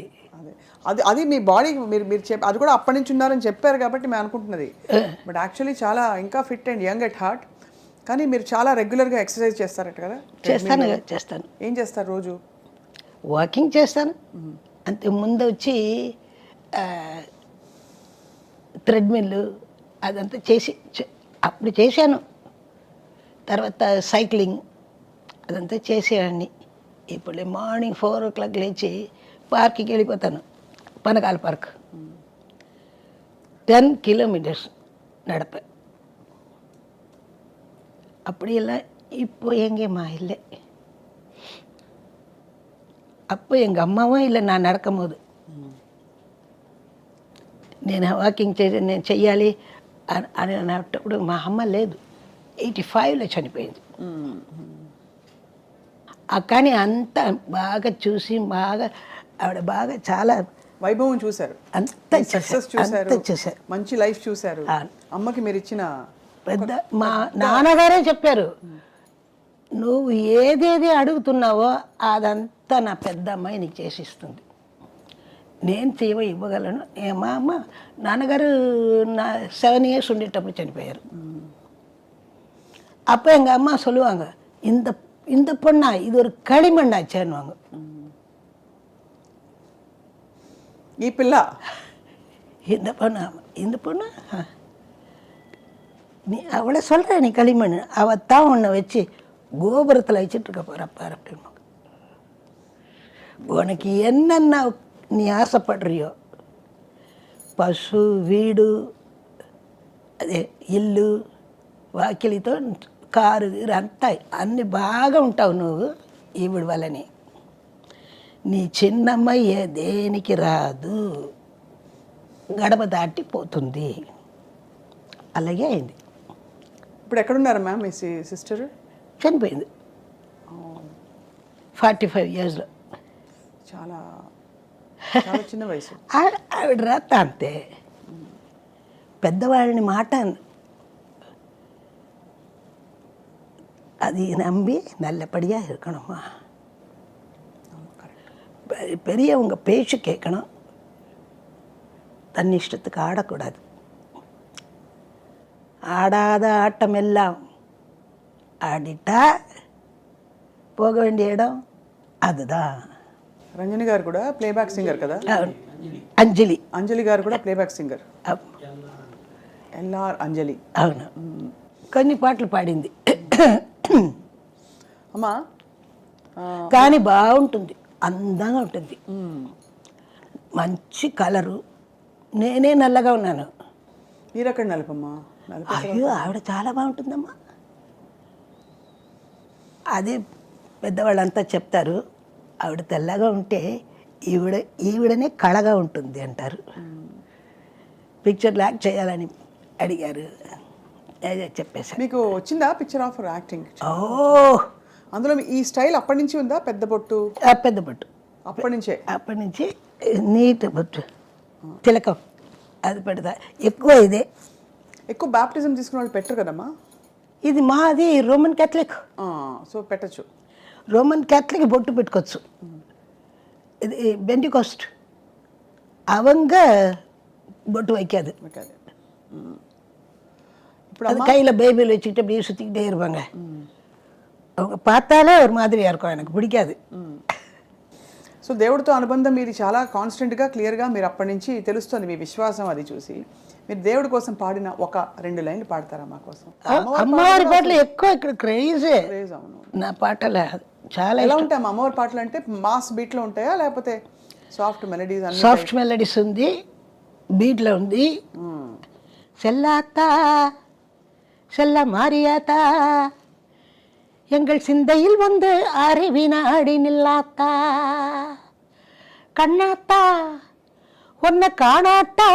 అది అది మీ బాడీ మీరు అది కూడా అప్పటి నుంచి ఉన్నారని చెప్పారు కాబట్టి మేము అనుకుంటున్నది. బట్ యాక్చువల్లీ చాలా ఇంకా fit and young at heart. కానీ మీరు చాలా రెగ్యులర్గా ఎక్సర్సైజ్ చేస్తారట కదా? చేస్తాను. ఏం చేస్తారు రోజు? వాకింగ్ చేస్తాను. అంతే. ముందు వచ్చి థ్రెడ్మిల్ అదంతా అప్పుడు చేశాను. తర్వాత సైక్లింగ్ అదంతా చేసేవాడిని. ఇప్పుడు మార్నింగ్ 4 o'clock లేచి పార్క్కి వెళ్ళిపోతాను, పనకాల పార్క్. 10 kilometers நடப்பேன். அப்படியெல்லாம் இப்போ எங்கேம்மா இல்லை. அப்போ எங்கள் அம்மாவும் இல்லை நான் நடக்கும்போது. నేను వాకింగ్ నేను చెయ్యాలి అని అన్నప్పుడు మా అమ్మ లేదు, 85లో చనిపోయింది. కానీ అంత బాగా చూసి ఆవిడ బాగా చాలా వైభవం చూశారు, అంత సక్సెస్ చూశారు, మంచి లైఫ్ చూశారు. అమ్మకి మీరు ఇచ్చిన పెద్ద మా నాన్నగారే చెప్పారు, నువ్వు ఏదేది అడుగుతున్నావో అదంతా నా పెద్ద అమ్మాయి నీకు చేసిస్తుంది, నేను ఇవ్వగలను. మా అమ్మ నాన్నగారు 7 years ఉండేటప్పుడు చనిపోయారు. அப்போ எங்கள் அம்மா சொல்லுவாங்க, இந்த பொண்ணா இது ஒரு களிமண்ணாச்சேன்னுவாங்க. ఈ పిల్ల இந்த பொண்ணு நீ அவளை சொல்கிற நீ களிமண் அவத்தான் உன்னை வச்சு கோபுரத்தில் வச்சுட்டு இருக்க போகிறப்பார் அப்படின்னு. உனக்கு என்னென்ன நீ ఆశపడ్రియో పశు వీడు అదే ఇల్లు వాకిలితో కారు అంతా అన్ని బాగా ఉంటావు నువ్వు ఈవిడ వలని. నీ చిన్నమ్మాయి దేనికి రాదు, గడప దాటి పోతుంది. అలాగే అయింది. ఇప్పుడు ఎక్కడున్నారు మ్యామ్ మీ సిస్టర్? చనిపోయింది 45 yearsలో. చాలా చాలా చిన్న వయసు. ఆవిడ రాత అంతే, పెద్దవాళ్ళని మాట అది நம்பி நல்லபடியாக இருக்கணும்மா. பெரியவங்க பேச்சு கேட்கணும், தன் இஷ்டத்துக்கு ஆடக்கூடாது. ஆடாத ஆட்டம் எல்லாம் ஆடிட்டா போக வேண்டிய இடம் அதுதான். రంజని గారు కూడా ప్లేబ్యాక్ సింగర్ కదా? అంజలి. అంజలి గారు కూడా ప్లేబ్యాక్ సింగర్. ఎల్ఆర్ అంజలి. అవును, కొన్ని పాటలు పాడింది అమ్మా. కానీ బాగుంటుంది, అందంగా ఉంటుంది, మంచి కలరు. నేనే నల్లగా ఉన్నాను. మీరు అక్కడ నలుపమ్మా. అయ్యో ఆవిడ చాలా బాగుంటుందమ్మా. అదే పెద్దవాళ్ళంతా చెప్తారు, ఆవిడ తెల్లగా ఉంటే ఈవిడనే కళగా ఉంటుంది అంటారు. పిక్చర్ యాక్ట్ చేయాలని అడిగారు, చెప్పేశాను. మీకు వచ్చిందా పిక్చర్ ఆఫ్ యాక్టింగ్? ఓ, అందులో ఈ స్టైల్ అప్పటి నుంచి ఉందా? పెద్ద బొట్టు? పెద్ద బొట్టు అప్పటి నుంచి నీట్ బొట్టు, తిలకం అది పెడతా. ఎక్కువ ఇదే. ఎక్కువ బాప్టిజం తీసుకున్న వాళ్ళు పెట్టరు కదమ్మా. ఇది మాది రోమన్ క్యాథలిక్, సో పెట్టచ్చు. రోమన్ క్యాథలిక్ బొట్టు పెట్టుకోవచ్చు. ఇది பெண்டிகாஸ்ட் அவங்க பொட்டு வைக்காது. ఇప్పుడు அது கையில் பைபிள் வச்சுக்கிட்டு அப்படியே சுற்றிக்கிட்டே இருப்பாங்க. அவங்க பார்த்தாலே ஒரு மாதிரியாக இருக்கும், எனக்கு பிடிக்காது. సో దేవుడితో అనుబంధం మీది చాలా కాన్స్టెంట్గా క్లియర్గా మీరు అప్పటి నుంచి తెలుస్తుంది మీ విశ్వాసం. అది చూసి మీరు దేవుడి కోసం పాడిన ఒక 2 లైన్లు పాడతారా మా కోసం? అమ్మవారి పాటలు ఎక్కువ ఇక్కడ క్రేజే. అవును, నా పాటలు చాలా ఎలా ఉంటాయి అమ్మవారి పాటలు? అంటే మాస్ బీట్లో ఉంటాయా లేకపోతే సాఫ్ట్ మెలడీస్? సాఫ్ట్ మెలడీస్ ఉంది, బీట్లో ఉంది. செல்லாத்தா செல்ல மாரியாத்தா எங்கள் சிந்தையில் வந்து அறிவினாடி நில்லாத்தா, கண்ணாத்தா உன்னை காணாத்தா,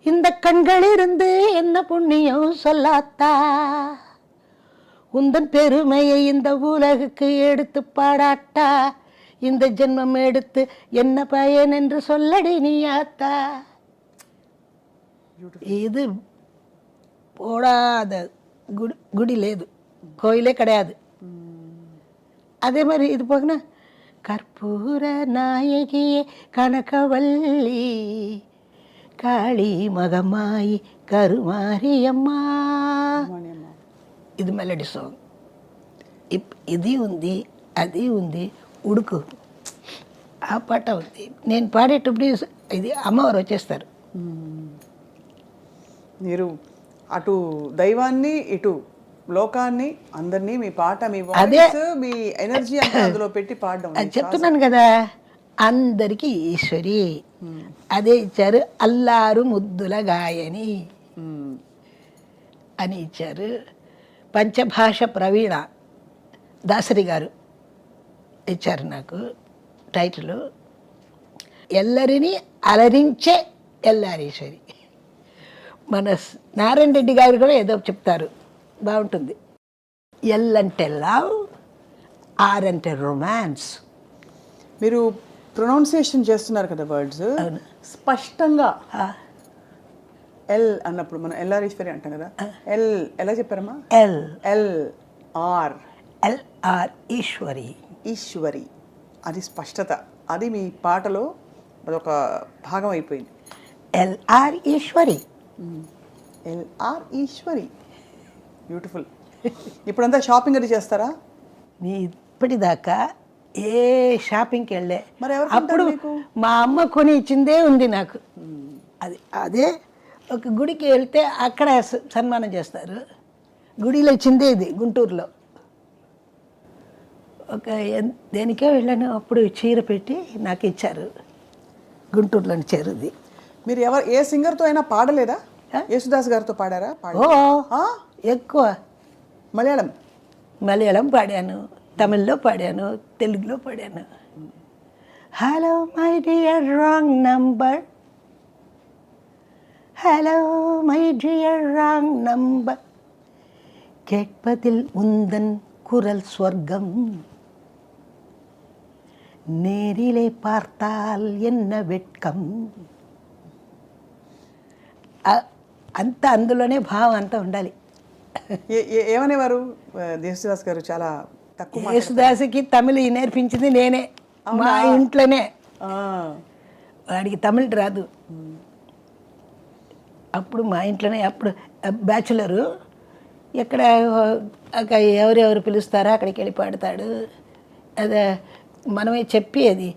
இந்த கண்களிலிருந்து என்ன புண்ணியம் சொல்லாத்தா, உந்தன் பெருமையை இந்த உலகுக்கு எடுத்து பாடாட்டா, இந்த ஜென்மம் எடுத்து என்ன பயன் என்று சொல்லடி நீயாத்தா. இது போடாத గుడి లేదు, కోయిలే கிடையாது. அதே மாதிரி இது போகனா கற்பூர நாயகியே கனகவல்லி కాళీ మగమాయి కరుమారియమ్మా, ఇది మెలడీ సాంగ్. ఇది ఉంది, అది ఉంది, ఉడుకు ఆ పాట ఉంది. నేను పాడేటప్పుడు ఇది అమ్మవారు వచ్చేస్తారు. మీరు అటు దైవాన్ని ఇటు లోకాన్ని అందరినీ మీ పాట, మీ వాయిస్, మీ ఎనర్జీ అంతా అందులో పెట్టి పాడడం. అది చెప్తున్నాను కదా, అందరికీ ఈశ్వరి అదే ఇచ్చారు. అల్లారు ముద్దుల గాయని అని ఇచ్చారు. పంచభాష ప్రవీణ దాసరి గారు ఇచ్చారు నాకు టైటిల్. ఎల్లరిని అలరించే ఎల్లారీశ్వరి. మన నారాయణ రెడ్డి గారు కూడా ఏదో చెప్తారు, బాగుంటుంది. ఎల్ అంటే లవ్, ఆర్ అంటే రొమాన్స్. మీరు ప్రొనౌన్సియేషన్ చేస్తున్నారు కదా వర్డ్స్ స్పష్టంగా. ఎల్ అన్నప్పుడు మనం ఎల్లారీశ్వరి అంటాం కదా, ఎల్ ఎలా చెప్పారమ్మా? L L R Eswari. Eswari, అది స్పష్టత. అది మీ పాటలో అదొక భాగం అయిపోయింది. L R Eswari. L R Eswari, beautiful. ఇప్పుడంతా షాపింగ్ అది చేస్తారా? ఇప్పటిదాకా ఏ షాపింగ్కి వెళ్ళే మరి ఎవరు అప్పుడు మా అమ్మ కొని ఇచ్చిందే ఉంది నాకు. అదే ఒక గుడికి వెళ్తే అక్కడ సన్మానం చేస్తారు. గుడిలో ఇచ్చిందే ఇది గుంటూరులో. ఒక దేనికే వెళ్ళాను, అప్పుడు చీర పెట్టి నాకు ఇచ్చారు, గుంటూరులోని చీర ఇది. మీరు ఏ సింగర్తో అయినా పాడలేదా? యేసుదాస్ గారితో పాడారా? ఎక్కువ మలయాళం పాడాను, తమిళ్లో పాడాను, తెలుగులో పాడాను. Hello my dear wrong number, hello my dear wrong number, கேட்பதில் உந்தன் குரல் ஸ்வர்க்கம், நேரிலே பார்த்தால் என்ன வெட்கம். అంత అందులోనే భావం అంతా ఉండాలి. ఏమనేవారు యేసుదాస్ గారు? చాలా తక్కువ. యేసుదాస్కి తమిళ నేర్పించింది నేనే, మా ఇంట్లోనే. వాడికి తమిళ రాదు. అప్పుడు మా ఇంట్లోనే, అప్పుడు బ్యాచులరు, ఎక్కడ ఎవరెవరు పిలుస్తారో అక్కడికి వెళ్ళి పాడతాడు. అదే మనమే చెప్పి అది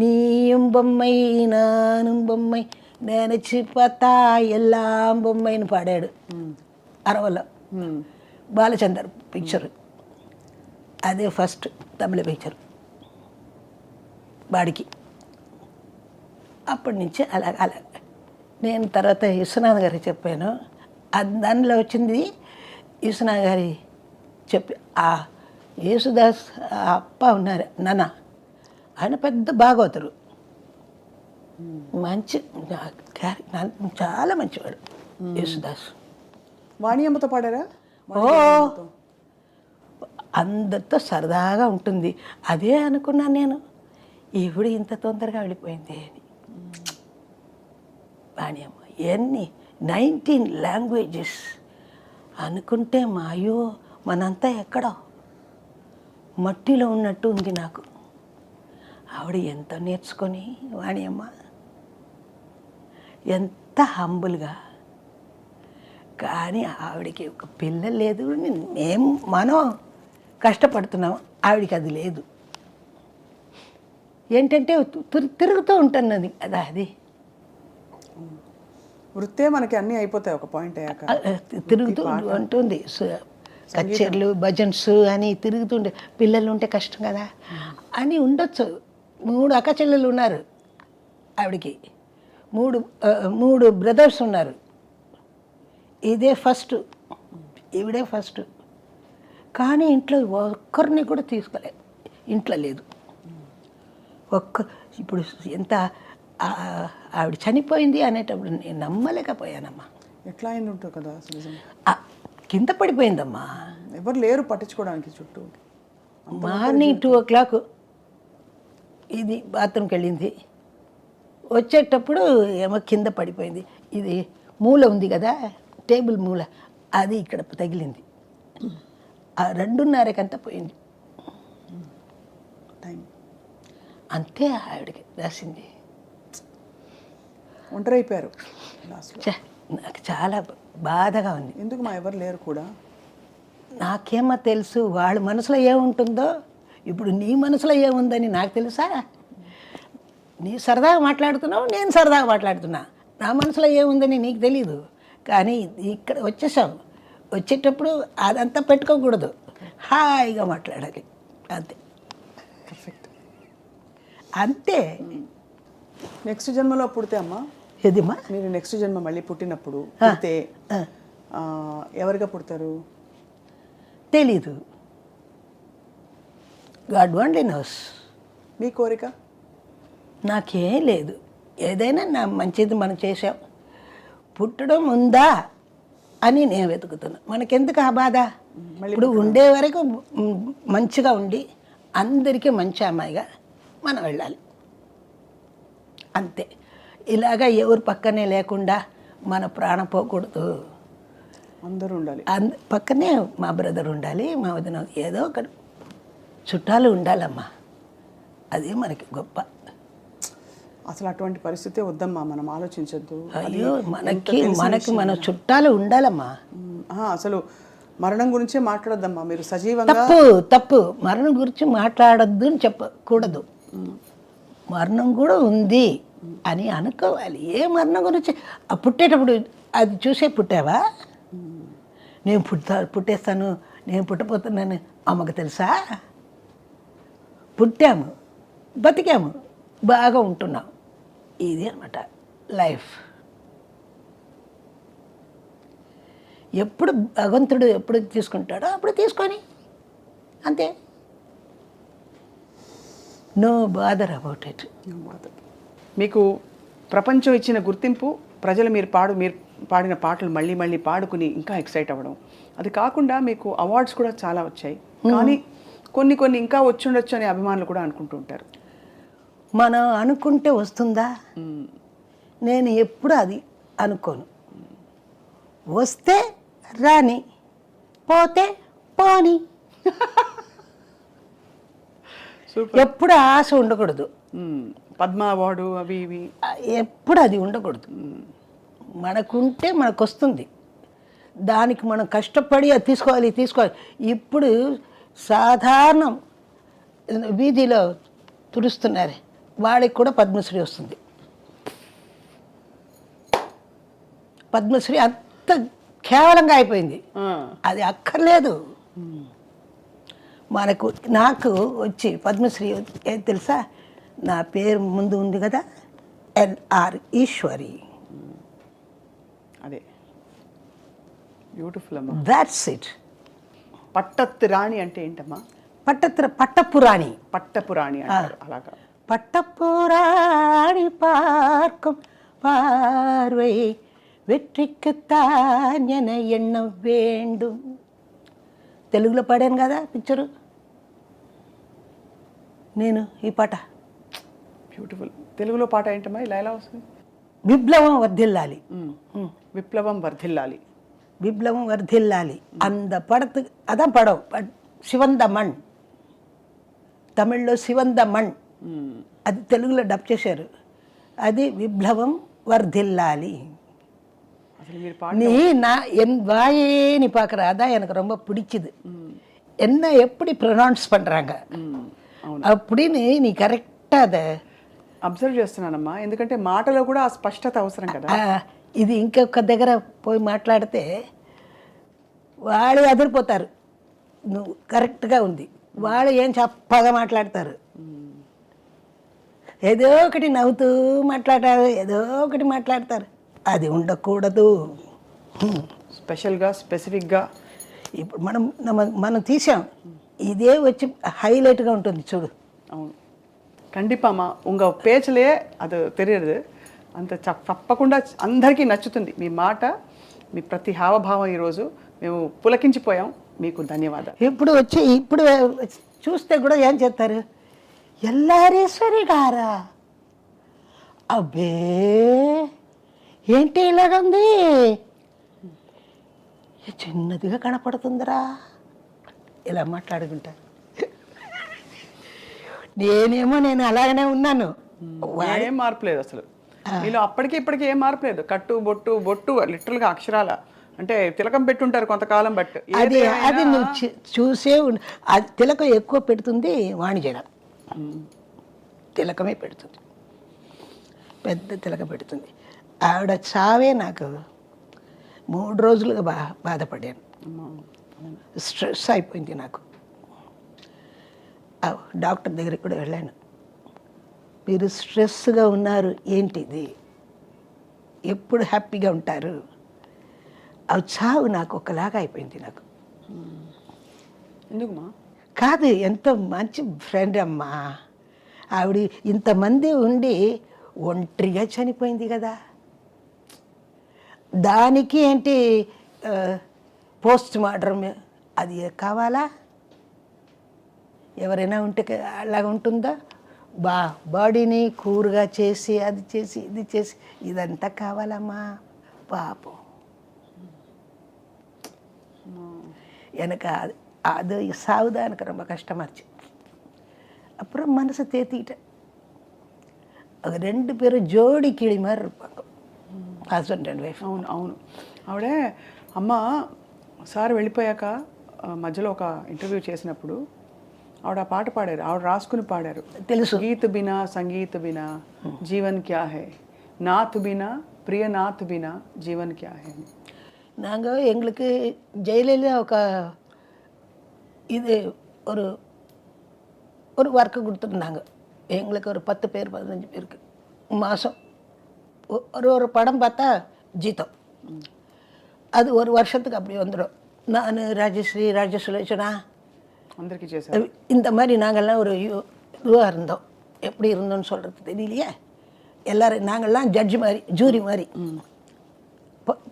నీయం బొమ్మై నానుం బొమ్మై నేనచ్చి పతా ఎల్లాం బొమ్మైని పాడాడు 60లో. బాలచందర్ పిక్చరు, అదే ఫస్ట్ తమిళ పిక్చర్ వాడికి. అప్పటి నుంచి అలా నేను తర్వాత విశ్వనాథ్ గారికి చెప్పాను. దానిలో వచ్చింది విశ్వనాథ్ గారి చెప్పి, ఆ యేసుదాస్ అప్ప ఉన్నారు నాన్న, ఆయన పెద్ద భాగవతుడు, మంచి చాలా మంచివాడు యేసుదాస్. వాణియమ్మతో పాడారా? అందరితో సరదాగా ఉంటుంది. అదే అనుకున్నాను నేను, ఈవిడ ఇంత తొందరగా వెళ్ళిపోయింది అని. వాణియమ్మ ఎన్ని 19 లాంగ్వేజెస్ అనుకుంటే అయ్యో మనంతా ఎక్కడో మట్టిలో ఉన్నట్టు ఉంది నాకు. ఆవిడ ఎంత నేర్చుకొని, వాణియమ్మ ఎంత హంబుల్గా. కానీ ఆవిడకి ఒక పిల్ల లేదు. మనం కష్టపడుతున్నాం, ఆవిడకి అది లేదు. ఏంటంటే తిరుగుతూ ఉంటున్నది కదా, అది వృత్తే మనకి అన్నీ అయిపోతాయి ఒక పాయింట్ అయ్యాక. తిరుగుతూ ఉంటుంది. కచేర్లు భజన్స్ అని తిరుగుతుండే. పిల్లలు ఉంటే కష్టం కదా అని ఉండొచ్చు. 3 అక్క చెల్లెలు ఉన్నారు ఆవిడకి, 3 బ్రదర్స్ ఉన్నారు. ఇదే ఫస్ట్, ఈవిడే ఫస్ట్. కానీ ఇంట్లో ఒక్కరిని కూడా తీసుకోలేదు, ఇంట్లో లేదు ఇప్పుడు ఎంత ఆవిడ చనిపోయింది అనేటప్పుడు నేను నమ్మలేకపోయానమ్మా. ఎట్లా అయింది ఉంటుంది కదా అసలు. కింద పడిపోయిందమ్మా, ఎవరు లేరు పట్టించుకోవడానికి చుట్టూ. మార్నింగ్ 2 o'clock ఇది బాత్రూమ్కి వెళ్ళింది. వచ్చేటప్పుడు ఏమో కింద పడిపోయింది. ఇది మూల ఉంది కదా, టేబుల్ మూల, అది ఇక్కడ తగిలింది. ఆ 2:30కంతా పోయింది. టైం అంతే ఆవిడకి రాసింది. ఒంటరి అయిపోయారు లాస్ట్లో. నాకు చాలా బాధగా ఉంది. ఎందుకు మా ఎవరు లేరు కూడా. నాకేమో తెలుసు వాళ్ళ మనసులో ఏముంటుందో. ఇప్పుడు నీ మనసులో ఏముందని నాకు తెలుసా? నీ సరదాగా మాట్లాడుతున్నావు, నేను సరదాగా మాట్లాడుతున్నా. నా మనసులో ఏముందని నీకు తెలీదు. కానీ ఇక్కడ వచ్చేసావు, వచ్చేటప్పుడు అదంతా పెట్టుకోకూడదు, హాయిగా మాట్లాడాలి. అంతే, పర్ఫెక్ట్. అంతే. నెక్స్ట్ జన్మలో పుడితే అమ్మా, ఏదిమ్మా మీరు నెక్స్ట్ జన్మ మళ్ళీ పుట్టినప్పుడు పుడితే ఎవరిగా పుడతారు? తెలీదు. God only knows. మీ కోరిక? నాకేం లేదు. ఏదైనా నా మంచిది మనం చేసాం, పుట్టడం ఉందా అని నేను వెతుకుతున్నా. మనకెందుకు ఆ బాధ? ఇప్పుడు ఉండే వరకు మంచిగా ఉండి అందరికీ మంచి అమ్మాయిగా మనం వెళ్ళాలి, అంతే. ఇలాగా ఎవరు పక్కనే లేకుండా మన ప్రాణం పోకూడదు. అందరూ ఉండాలి. పక్కనే మా బ్రదర్ ఉండాలి, మా వదిన, ఏదో ఒక చుట్టాలు ఉండాలమ్మా. అదే మనకి గొప్ప. అసలు అటువంటి పరిస్థితే వద్దమ్మా, మనం ఆలోచించద్దు. అయ్యో, మనకి మన చుట్టాలు ఉండాలమ్మా. అసలు మరణం గురించే మాట్లాడొద్దమ్మా, మీరు సజీవంగా తప్పు మరణం గురించి మాట్లాడద్దు అని చెప్పకూడదు. మరణం కూడా ఉంది అని అనుకోవాలి. ఏ మరణం గురించి పుట్టేటప్పుడు అది చూసే పుట్టావా? నేను పుట్టేస్తాను, నేను పుట్టపోతున్నాను అమ్మకు తెలుసా? పుట్టాము, బతికాము, బాగా ఉంటున్నాం. ఇది అన్నమాట లైఫ్. ఎప్పుడు భగవంతుడు ఎప్పుడు తీసుకుంటాడో అప్పుడు తీసుకొని అంతే. No bother about it. మీకు ప్రపంచం ఇచ్చిన గుర్తింపు, ప్రజలు మీరు పాడిన పాటలు మళ్ళీ మళ్ళీ పాడుకుని ఇంకా ఎక్సైట్ అవ్వడం, అది కాకుండా మీకు అవార్డ్స్ కూడా చాలా వచ్చాయి. కానీ కొన్ని ఇంకా వచ్చుండొచ్చు అనే అభిమానులు కూడా అనుకుంటూ ఉంటారు. మనం అనుకుంటే వస్తుందా? నేను ఎప్పుడు అది అనుకోను. వస్తే రాని, పోతే పోని. ఎప్పుడు ఆశ ఉండకూడదు. పద్మ అవార్డు అవి ఇవి ఎప్పుడు అది ఉండకూడదు. మనకుంటే మనకు వస్తుంది, దానికి మనం కష్టపడి అది తీసుకోవాలి. ఇప్పుడు సాధారణం వీధిలో తుడుస్తున్నారు, వాళ్ళకి కూడా పద్మశ్రీ వస్తుంది. పద్మశ్రీ అంత కేవలంగా అయిపోయింది. అది అక్కర్లేదు. నాకు వచ్చి పద్మశ్రీ ఏది తెలుసా? నా పేరు ముందు ఉంది కదా, ఎన్ఆర్ ఈశ్వరి. అదే బ్యూటిఫుల్ అమ్మా. That's it. పట్టత్తు రాణి అంటే ఏంటమ్మా? పట్టపురాణి. పట్టపురాణి అంటారు. అలాగా பட்டப்புராணி பார்க்கும் பார்வை వెట్రిక్కుతాన్ ఎన ఎన్న వేండు. తెలుగులో పాడాను కదా పిక్చరు నేను. ఈ పాట బ్యూటిఫుల్. తెలుగులో పాట ఏంటమ్మా? ఇలా ఎలా వస్తుంది? విప్లవం వర్ధిల్లాలి. విప్లవం వర్ధిల్లాలి. విప్లవం వర్ధిల్లాలి அந்த படத்துக்கு அதான் படம். சிவந்த மண், తమిళ్లో శివంద మణ్, అది తెలుగులో డబ్ చేశారు. అది విప్లవం వర్ధిల్లాలి. நீ நான் என் வாயே நீ பார்க்குற, அதான் எனக்கு ரொம்ப பிடிச்சிது. என்ன எப்படி ப்ரொனவுன்ஸ் பண்ணுறாங்க அப்படின்னு நீ కరెక్ట్గా அதை అబ్జర్వ్ చేస్తున్నానమ్మా. ఎందుకంటే మాటలో కూడా ఆ స్పష్టత అవసరం కదా. ఇది ఇంకొక దగ్గర పోయి మాట్లాడితే వాళ్ళు అదిరిపోతారు. నువ్వు కరెక్ట్గా ఉంది, వాళ్ళు ఏం చప్పగా మాట్లాడతారు. ఏదో ఒకటి నవ్వుతూ మాట్లాడతారు. అది ఉండకూడదు. స్పెషల్గా స్పెసిఫిక్గా ఇప్పుడు మనం తీసాం, ఇదే వచ్చి హైలైట్గా ఉంటుంది చూడు. అవును, కండిపామా ఉంగ పేచలే అది తెలియదు అంత తప్పకుండా అందరికీ నచ్చుతుంది మీ మాట, మీ ప్రతి హావభావం. ఈరోజు మేము పులకించిపోయాం. మీకు ధన్యవాదాలు. ఇప్పుడు చూస్తే కూడా ఏం చేస్తారు, ఎల్లారేశ్వరి గారా, అబ్బే ఏంటి ఇలాగుంది, చిన్నదిగా కనపడుతుందిరా, ఇలా మాట్లాడుకుంటారు. నేను అలాగనే ఉన్నాను. ఏం మార్పు లేదు అసలు మీలో. అప్పటికి ఇప్పటికీ ఏం మార్పు లేదు. కట్టు బొట్టు లిటరల్గా అక్షరాల అంటే తిలకం పెట్టుంటారు కొంతకాలం. బట్ అది నువ్వు చూసే అది తిలకం ఎక్కువ పెడుతుంది వాణిజ్యం. తిలకమే పెడుతుంది, పెద్ద తిలక పెడుతుంది. ఆవిడ చావే నాకు 3 రోజులుగా బాధపడాను. స్ట్రెస్ అయిపోయింది నాకు. డాక్టర్ దగ్గరికి కూడా వెళ్ళాను. మీరు స్ట్రెస్గా ఉన్నారు, ఏంటిది, ఎప్పుడు హ్యాపీగా ఉంటారు? అవి చావు నాకు ఒకలాగా అయిపోయింది నాకు. ఎందుకుమా? కాదు, ఎంతో మంచి ఫ్రెండ్ అమ్మా ఆవిడ. ఇంతమంది ఉండి ఒంటరిగా చనిపోయింది కదా. దానికి ఏంటి పోస్ట్ మార్టం అది కావాలా? ఎవరైనా ఉంటే అలాగా ఉంటుందా? బాడీని కూరగా చేసి అది చేసి ఇది చేసి ఇదంతా కావాలమ్మా పాపం. எனக்கு அது சாவுதான் எனக்கு ரொம்ப கஷ்டமாச்சு. அப்புறம் மனசை தேத்திக்கிட்டேன். அது 2 பேரும் ஜோடி கிளி மாதிரி இருப்பாங்க, హస్బెండ్ అండ్ వైఫ్. అవును. ఆవిడే అమ్మ సార్ వెళ్ళిపోయాక మధ్యలో ఒక ఇంటర్వ్యూ చేసినప్పుడు ఆవిడ ఆ పాట పాడారు, ఆవిడ రాసుకుని పాడారు. తెలుసు. గీత్ బినా సంగీత్ బినా జీవన్ క్యా హై, నాత్ బినా ప్రియ నాత్ బినా జీవన్ క్యా హై. நாங்கள் எங்களுக்கு ஜெயலலிதா இது ஒரு ஒரு ஒர்க்கு கொடுத்துருந்தாங்க எங்களுக்கு, ஒரு 10 பேர் 15 பேருக்கு மாதம் ஒரு படம் பார்த்தா ஜீதம். அது ஒரு வருஷத்துக்கு அப்படி வந்துடும். நான் ராஜஸ்ரீ ராஜசுலேஷனா అందరికీ చేశారు. இந்த மாதிரி நாங்கள்லாம் ஒரு இதுவாக இருந்தோம். எப்படி இருந்தோம்னு சொல்கிறது தெரியலையே. எல்லோரும் நாங்கள்லாம் ஜட்ஜு மாதிரி, ஜூரி மாதிரி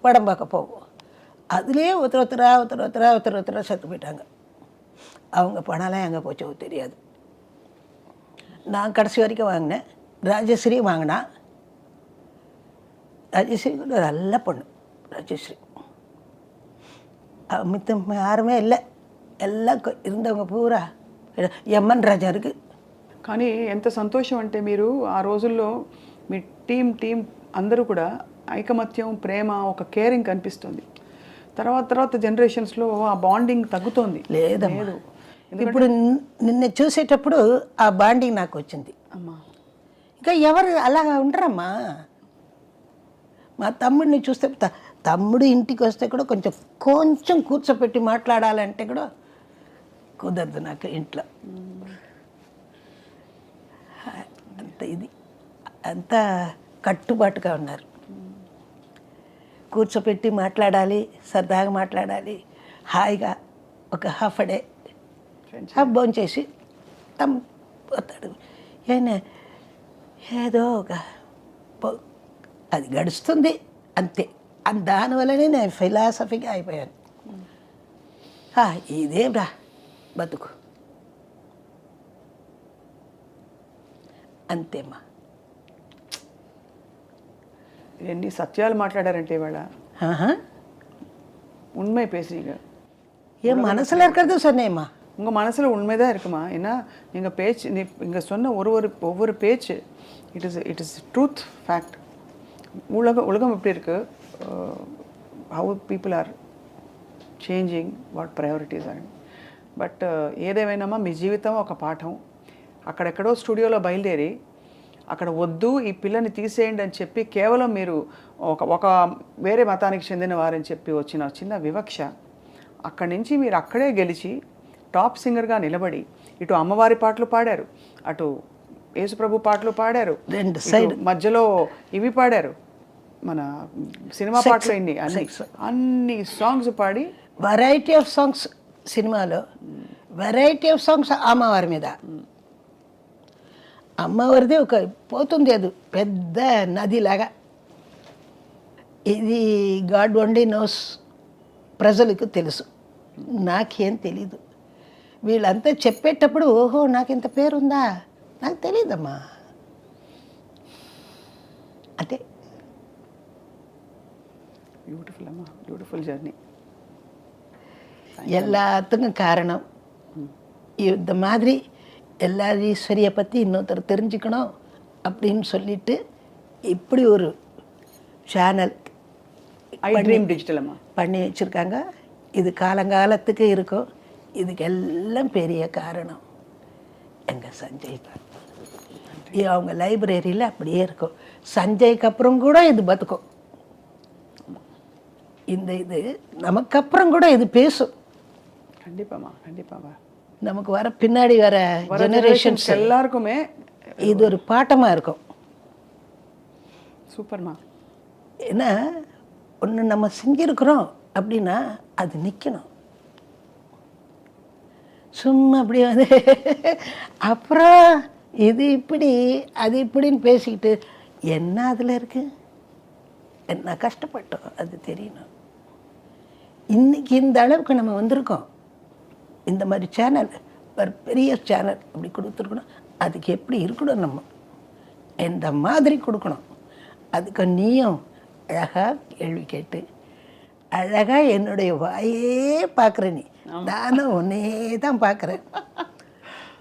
படம் பார்க்க போவோம். அதுலேயே ஒருத்தரா செத்து போயிட்டாங்க. அவங்க பணம்லாம் எங்கே போச்சோ தெரியாது. நான் கடைசி வரைக்கும் வாங்கினேன். ராஜஸ்ரீ வாங்கினா. ராஜஸ்ரீ கூட நல்ல பொண்ணு. ராஜஸ்ரீ மித்தம் யாருமே இல்லை, எல்லாம் இருந்தவங்க పూరా ఎంఎన్ రాజా இருக்கு. కానీ ఎంత సంతోషం అంటే మీరు ఆ రోజుల్లో మీ టీం అందరూ కూడా ఐకమత్యం, ప్రేమ, ఒక కేరింగ్ కనిపిస్తుంది. తర్వాత జనరేషన్స్లో ఆ బాండింగ్ తగ్గుతోంది. లేదమ్మా, ఇప్పుడు నిన్న చూసేటప్పుడు ఆ బాండింగ్ నాకు వచ్చింది అమ్మా. ఇంకా ఎవరు అలా ఉండరమ్మా. మా తమ్ముడిని చూస్తే, తమ్ముడు ఇంటికి వస్తే కూడా కొంచెం కూర్చోపెట్టి మాట్లాడాలంటే కూడా కుదరదు నాకు ఇంట్లో. అంత కట్టుబాటుగా ఉన్నారు. కూర్చోపెట్టి మాట్లాడాలి, సరదాగా మాట్లాడాలి, హాయిగా ఒక హాఫ్ డే భోంచేసి పోతాడు. ఏదో ఒక అది గడుస్తుంది అంతే. దానివల్లనే నేను ఫిలాసఫీగా అయిపోయాను. ఇదేం రా బతుకు అంతేమ్మా. ఎన్ని సత్యాలు మాట్లాడారంటే ఇవాళ. உண்மை பேசுறீங்க. என் மனசில் இருக்கிறது சொன்னேம்மா. உங்கள் மனசில் உண்மைதான் இருக்குமா? ஏன்னா நீங்கள் பேச்சு, இங்கே சொன்ன ஒவ்வொரு பேச்சு இட் இஸ் ட்ரூத் ஃபேக்ட். உலகம் எப்படி இருக்குது, how people are changing, what priorities and but ఏదేమైనా మీ జీవితం ఒక పాఠం. అక్కడెక్కడో స్టూడియోలో బయలుదేరి అక్కడ వద్దు ఈ పిల్లని తీసేయండి అని చెప్పి కేవలం మీరు ఒక వేరే మతానికి చెందిన వారని చెప్పి వచ్చిన చిన్న వివక్ష, అక్కడి నుంచి మీరు అక్కడే గెలిచి టాప్ సింగర్గా నిలబడి ఇటు అమ్మవారి పాటలు పాడారు, అటు యేసుప్రభు పాటలు పాడారు, మధ్యలో ఇవి పాడారు, మన సినిమా పాటలు అన్ని సాంగ్స్ పాడి వెరైటీ ఆఫ్ సాంగ్స్ సినిమాలో, వెరైటీ ఆఫ్ సాంగ్స్ అమ్మవారి మీద. అమ్మవారిది ఒక పోతుంది, అది పెద్ద నదిలాగా. ఇది గాడ్ ఓన్లీ నోస్, ప్రజలకు తెలుసు, నాకేం తెలీదు. వీళ్ళంతా చెప్పేటప్పుడు ఓహో నాకు ఇంత పేరుందా, నాకు తెలీదమ్మా. అంటే பியூட்டிஃபுல் அம்மா, பியூட்டிஃபுல் ஜர்னி. எல்லாத்துக்கும் காரணம் இந்த மாதிரி எல்லா ஈஸ்வரியை பற்றி இன்னொருத்தர் தெரிஞ்சுக்கணும் அப்படின்னு சொல்லிட்டு இப்படி ஒரு சேனல் ட்ரீம் டிஜிட்டல் அம்மா பண்ணி வச்சுருக்காங்க. இது காலங்காலத்துக்கு இருக்கும். இதுக்கெல்லாம் பெரிய காரணம் எங்கள் சஞ்சய் தான். அவங்க லைப்ரரியில் அப்படியே இருக்கும். சஞ்சய்க்கு அப்புறம் கூட இது பத்துக்கும். இந்த இது நமக்கு அப்புறம் கூட இது பேசும். கண்டிப்பாம்மா, கண்டிப்பாம்மா. நமக்கு வர பின்னாடி வர ஜெனரேஷன்ஸ் எல்லாருக்குமே இது ஒரு பாட்டமாக இருக்கும். சூப்பர்மா. ஏன்னா ஒன்று நம்ம செஞ்சுருக்குறோம் அப்படின்னா அது நிற்கணும். சும்மா அப்படி வந்து அப்புறம் இது இப்படி அது இப்படின்னு பேசிக்கிட்டு என்ன அதில் இருக்குது, என்ன கஷ்டப்பட்டோம் அது தெரியணும். இன்றைக்கி இந்த அளவுக்கு நம்ம வந்திருக்கோம். இந்த மாதிரி சேனல், ஒரு பெரிய சேனல் அப்படி கொடுத்துருக்கணும். அதுக்கு எப்படி இருக்கணும், நம்ம எந்த மாதிரி கொடுக்கணும். அதுக்கு நீயும் அழகாக கேள்வி கேட்டு அழகாக என்னுடைய வாயே பார்க்குற. நீ நானும் ஒன்னே தான் பார்க்குறேன்,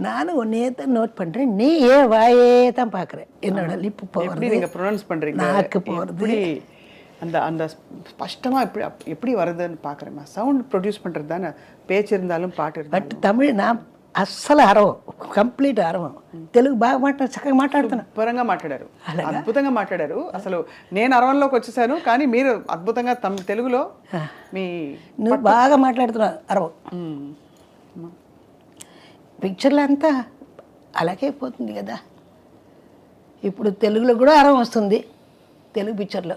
நானும் ஒன்னே தான் நோட் பண்ணுறேன். நீ வாயே தான் பார்க்குறேன். என்னோட லிப்பு போகிறது, நீங்கள் ப்ரொனவுன்ஸ் பண்ணுறீங்க, நாக்கு போகிறது, அந்த ஸ்பஷ்டமாக எப்படி வருதுன்னு பார்க்குறேம்மா. சவுண்ட் ப்ரொடியூஸ் பண்ணுறது தானே, பேச்சு இருந்தாலும் பாட்டு బట్ இருந்தாலும். తమిళ్ నా అస్సలు అరవం, కంప్లీట్ అరవం. తెలుగు బాగా చక్కగా మాట్లాడుతున్నా. శుభ్రంగా మాట్లాడారు, అద్భుతంగా మాట్లాడారు. అసలు నేను అరవంలోకి వచ్చేసాను, కానీ మీరు అద్భుతంగా తెలుగులో మీ నువ్వు బాగా మాట్లాడుతున్నావు అరవం. పిక్చర్లు అంతా అలాగే పోతుంది కదా. ఇప్పుడు తెలుగులో కూడా అరవం వస్తుంది తెలుగు పిక్చర్లో.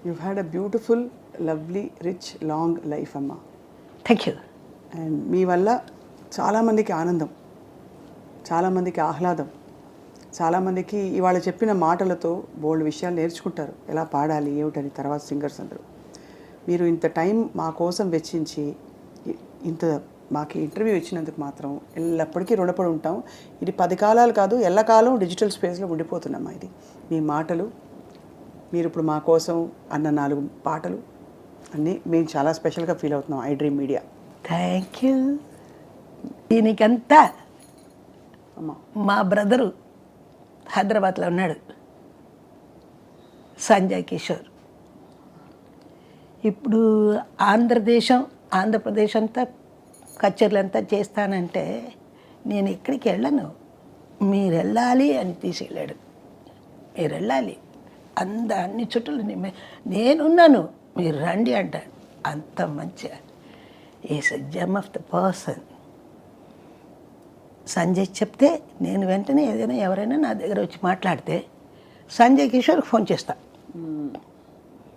You had a beautiful, lovely, rich, long life అమ్మా. Thank you. అండ్ మీ వల్ల చాలామందికి ఆనందం, చాలామందికి ఆహ్లాదం, చాలామందికి ఇవాళ చెప్పిన మాటలతో బోల్డ్ విషయాలు నేర్చుకుంటారు, ఎలా పాడాలి ఏమిటని తర్వాత సింగర్స్ అందరూ. మీరు ఇంత టైం మా కోసం వెచ్చించి ఇంత మాకు ఇంటర్వ్యూ ఇచ్చినందుకు మాత్రం ఎల్లప్పటికీ రుణపడి ఉంటాం. ఇది 10 కాలాలు కాదు, ఎల్లకాలం డిజిటల్ స్పేస్లో ఉండిపోతున్నామా. ఇది మీ మాటలు, మీరు ఇప్పుడు మా కోసం అన్న 4 పాటలు అన్నీ మేము చాలా స్పెషల్గా ఫీల్ అవుతున్నాం I Dream Media. Thank you. దీనికంతా అమ్మా మా బ్రదరు హైదరాబాద్లో ఉన్నాడు, సంజయ్ కిషోర్. ఇప్పుడు ఆంధ్రప్రదేశ్ అంతా కచేరీలు అంతా చేస్తానంటే నేను ఎక్కడికి వెళ్ళను, మీరు వెళ్ళాలి అని తీసుకెళ్ళాడు. మీరు వెళ్ళాలి, అన్ని చుట్టూ నేనున్నాను, మీరు రండి అంటాడు. అంత మంచిగా is a gem of the person. Sanjay చెప్తే నేను వెంటనే ఏదైనా ఎవరైనా నా దగ్గర వచ్చి మాట్లాడితే సంజయ్ కిషోర్కి ఫోన్ చేస్తా.